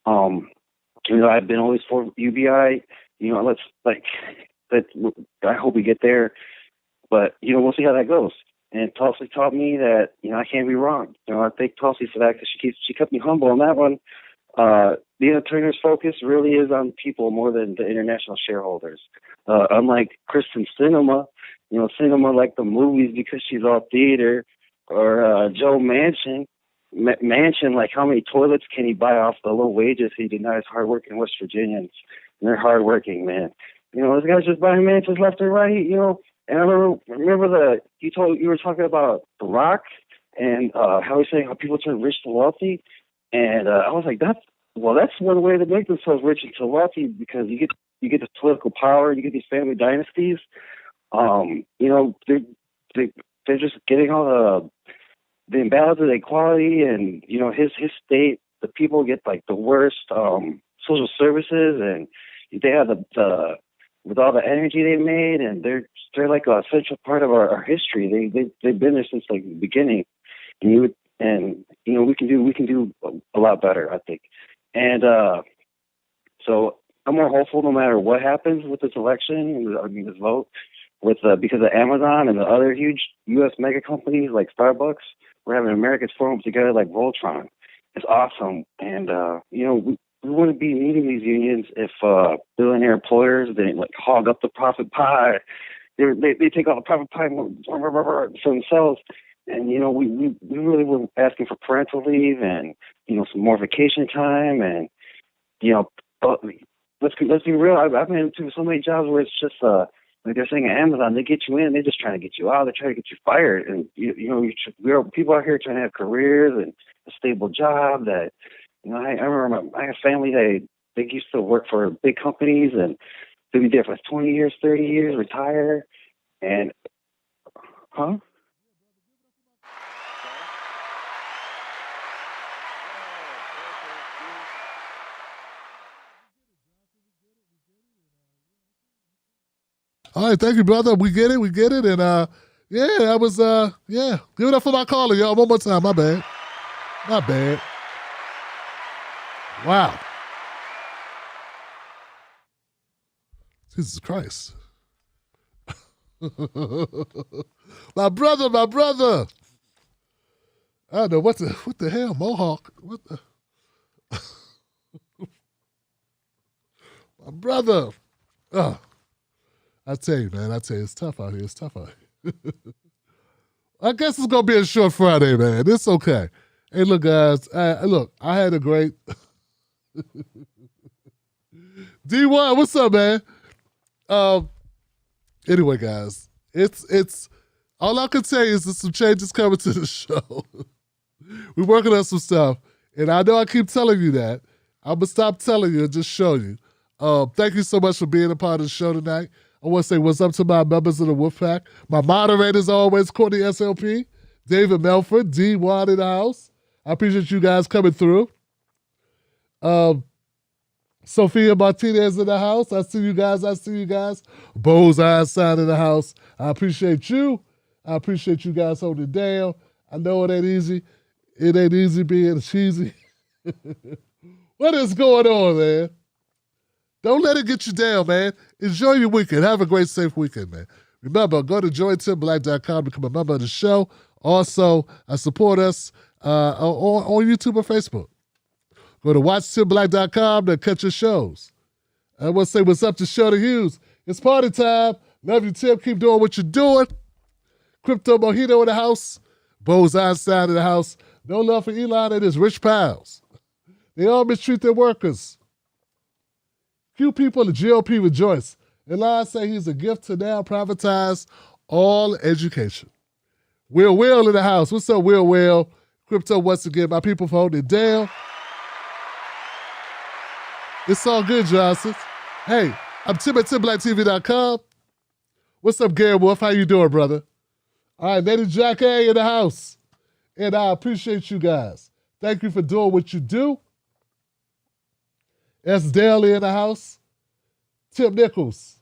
I've been always for UBI. I hope we get there. But, we'll see how that goes. And Tulsi taught me that, I can't be wrong. I thank Tulsi for that because she kept me humble on that one. Nina Turner's focus really is on people more than the international shareholders. Unlike Kristen Sinema, Sinema like the movies because she's all theater, or Joe Manchin, like how many toilets can he buy off the low wages he denies hardworking West Virginians? And they're hardworking, man. This guy's just buying mansions left and right, And I remember you were talking about The Rock and how he's saying how people turn rich to wealthy. And I was like, that's one way to make themselves rich and to wealthy because you get this political power, you get these family dynasties. They're just getting all the imbalance of equality, and his state, the people get like the worst social services, and they have the with all the energy they made, and they're like a central part of our history. They've been there since like the beginning, and we can do a lot better, I think. And so I'm more hopeful no matter what happens with this election, this vote, because of Amazon and the other huge U.S. mega companies like Starbucks. We're having Americans form together like Voltron. It's awesome, and we wouldn't be needing these unions if billionaire employers didn't like hog up the profit pie. They take all the profit pie for themselves, and we really were asking for parental leave and some more vacation time, and let's be real. I've been to so many jobs where it's just like they're saying at Amazon, they get you in, they're just trying to get you out, they're trying to get you fired, and people out here trying to have careers and a stable job that. I remember I have family that they used to work for big companies and they'd be there for 20 years, 30 years, retire, and huh? All right, thank you, brother. We get it, and that was Give it up for my caller, y'all. One more time. My bad. Wow. Jesus Christ. My brother. I don't know what the hell, Mohawk. What the my brother. Oh, I tell you, man, it's tough out here. I guess it's gonna be a short Friday, man. It's okay. Hey, look, guys. I had a great D1. What's up, man? Anyway, guys, it's all I can say is there's some changes coming to the show. We're working on some stuff, and I know I keep telling you that. I'm gonna stop telling you and just show you. Thank you so much for being a part of the show tonight. I want to say what's up to my members of the Wolfpack. My moderators always, Courtney SLP, David Melford, D1 in the house. I appreciate you guys coming through. Sophia Martinez in the house. I see you guys. Bo's Einstein in the house. I appreciate you. I appreciate you guys holding it down. I know it ain't easy. It ain't easy being cheesy. What is going on, man? Don't let it get you down, man. Enjoy your weekend. Have a great, safe weekend, man. Remember, go to jointimblack.com to become a member of the show. Also, support us on YouTube or Facebook. Go to watchtimblack.com to catch your shows. I want to say what's up to Shorty Hughes. It's party time. Love you, Tim. Keep doing what you're doing. Crypto Mojito in the house. Bo's Einstein in the house. No love for Elon and his rich pals. They all mistreat their workers. Few people in the GOP rejoice. Elon say he's a gift to now privatize all education. Will in the house. What's up, Will? Crypto once again. My people for holding it down. It's all good, Johnson. Hey, I'm Tim at TimBlackTV.com. What's up, Gary Wolf? How you doing, brother? All right, Lady Jack A in the house. And I appreciate you guys. Thank you for doing what you do. S. Daly in the house. Tim Nichols.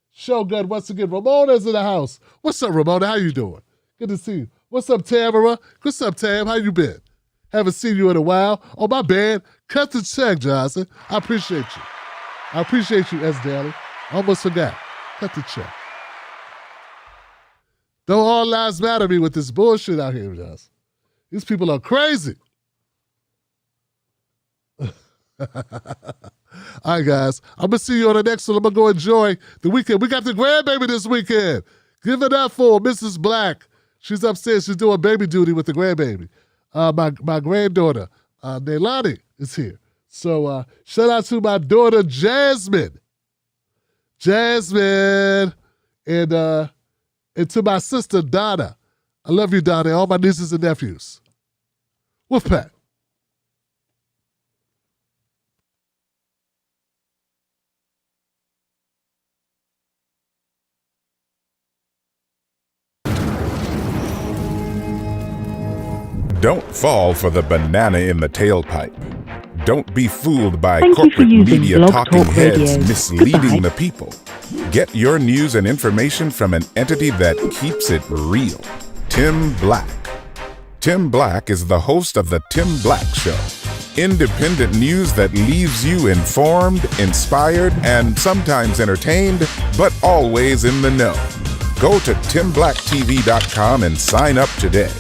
Shogun once again. Ramona's in the house. What's up, Ramona? How you doing? Good to see you. What's up, Tamara? What's up, Tam? How you been? Haven't seen you in a while. Oh, my bad. Cut the check, Johnson. I appreciate you. I appreciate you, S. Daly. Almost forgot. Cut the check. Don't all lives matter me with this bullshit out here, Johnson. These people are crazy. All right, guys. I'm going to see you on the next one. I'm going to go enjoy the weekend. We got the grandbaby this weekend. Give it up for Mrs. Black. She's upstairs. She's doing baby duty with the grandbaby. My granddaughter, Neilani, is here. So shout out to my daughter, Jasmine. And to my sister, Donna. I love you, Donna, and all my nieces and nephews. Wolfpack. Don't fall for the banana in the tailpipe. Don't be fooled by Thank you for corporate using media Blog talking Talk heads Radio. misleading Goodbye. the people. Get your news and information from an entity that keeps it real. Tim Black. Tim Black is the host of The Tim Black Show. Independent news that leaves you informed, inspired, and sometimes entertained, but always in the know. Go to TimBlackTV.com and sign up today.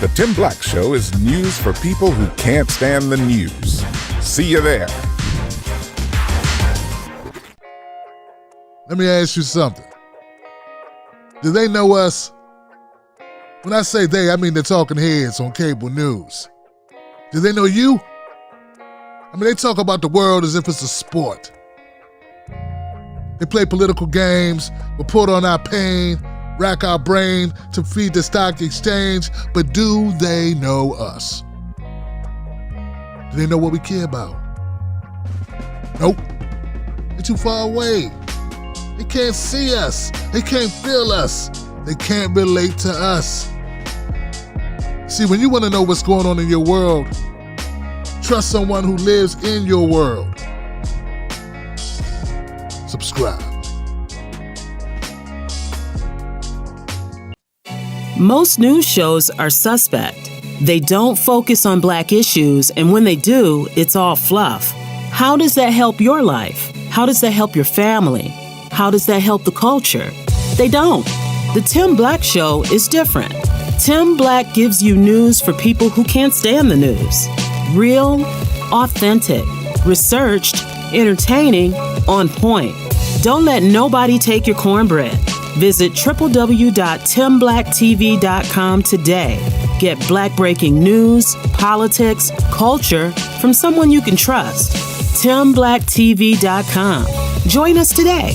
The Tim Black Show is news for people who can't stand the news. See you there. Let me ask you something. Do they know us? When I say they, I mean the talking heads on cable news. Do they know you? I mean, they talk about the world as if it's a sport. They play political games, report on our pain, rack our brain to feed the stock exchange, but do they know us? Do they know what we care about? Nope. They're too far away. They can't see us. They can't feel us. They can't relate to us. See, when you want to know what's going on in your world, trust someone who lives in your world. Subscribe. Most news shows are suspect. They don't focus on Black issues, and when they do, it's all fluff. How does that help your life? How does that help your family? How does that help the culture? They don't. The Tim Black Show is different. Tim Black gives you news for people who can't stand the news. Real, authentic, researched, entertaining, on point. Don't let nobody take your cornbread. Visit www.timblacktv.com today. Get Black breaking news, politics, culture from someone you can trust. TimBlackTV.com. Join us today.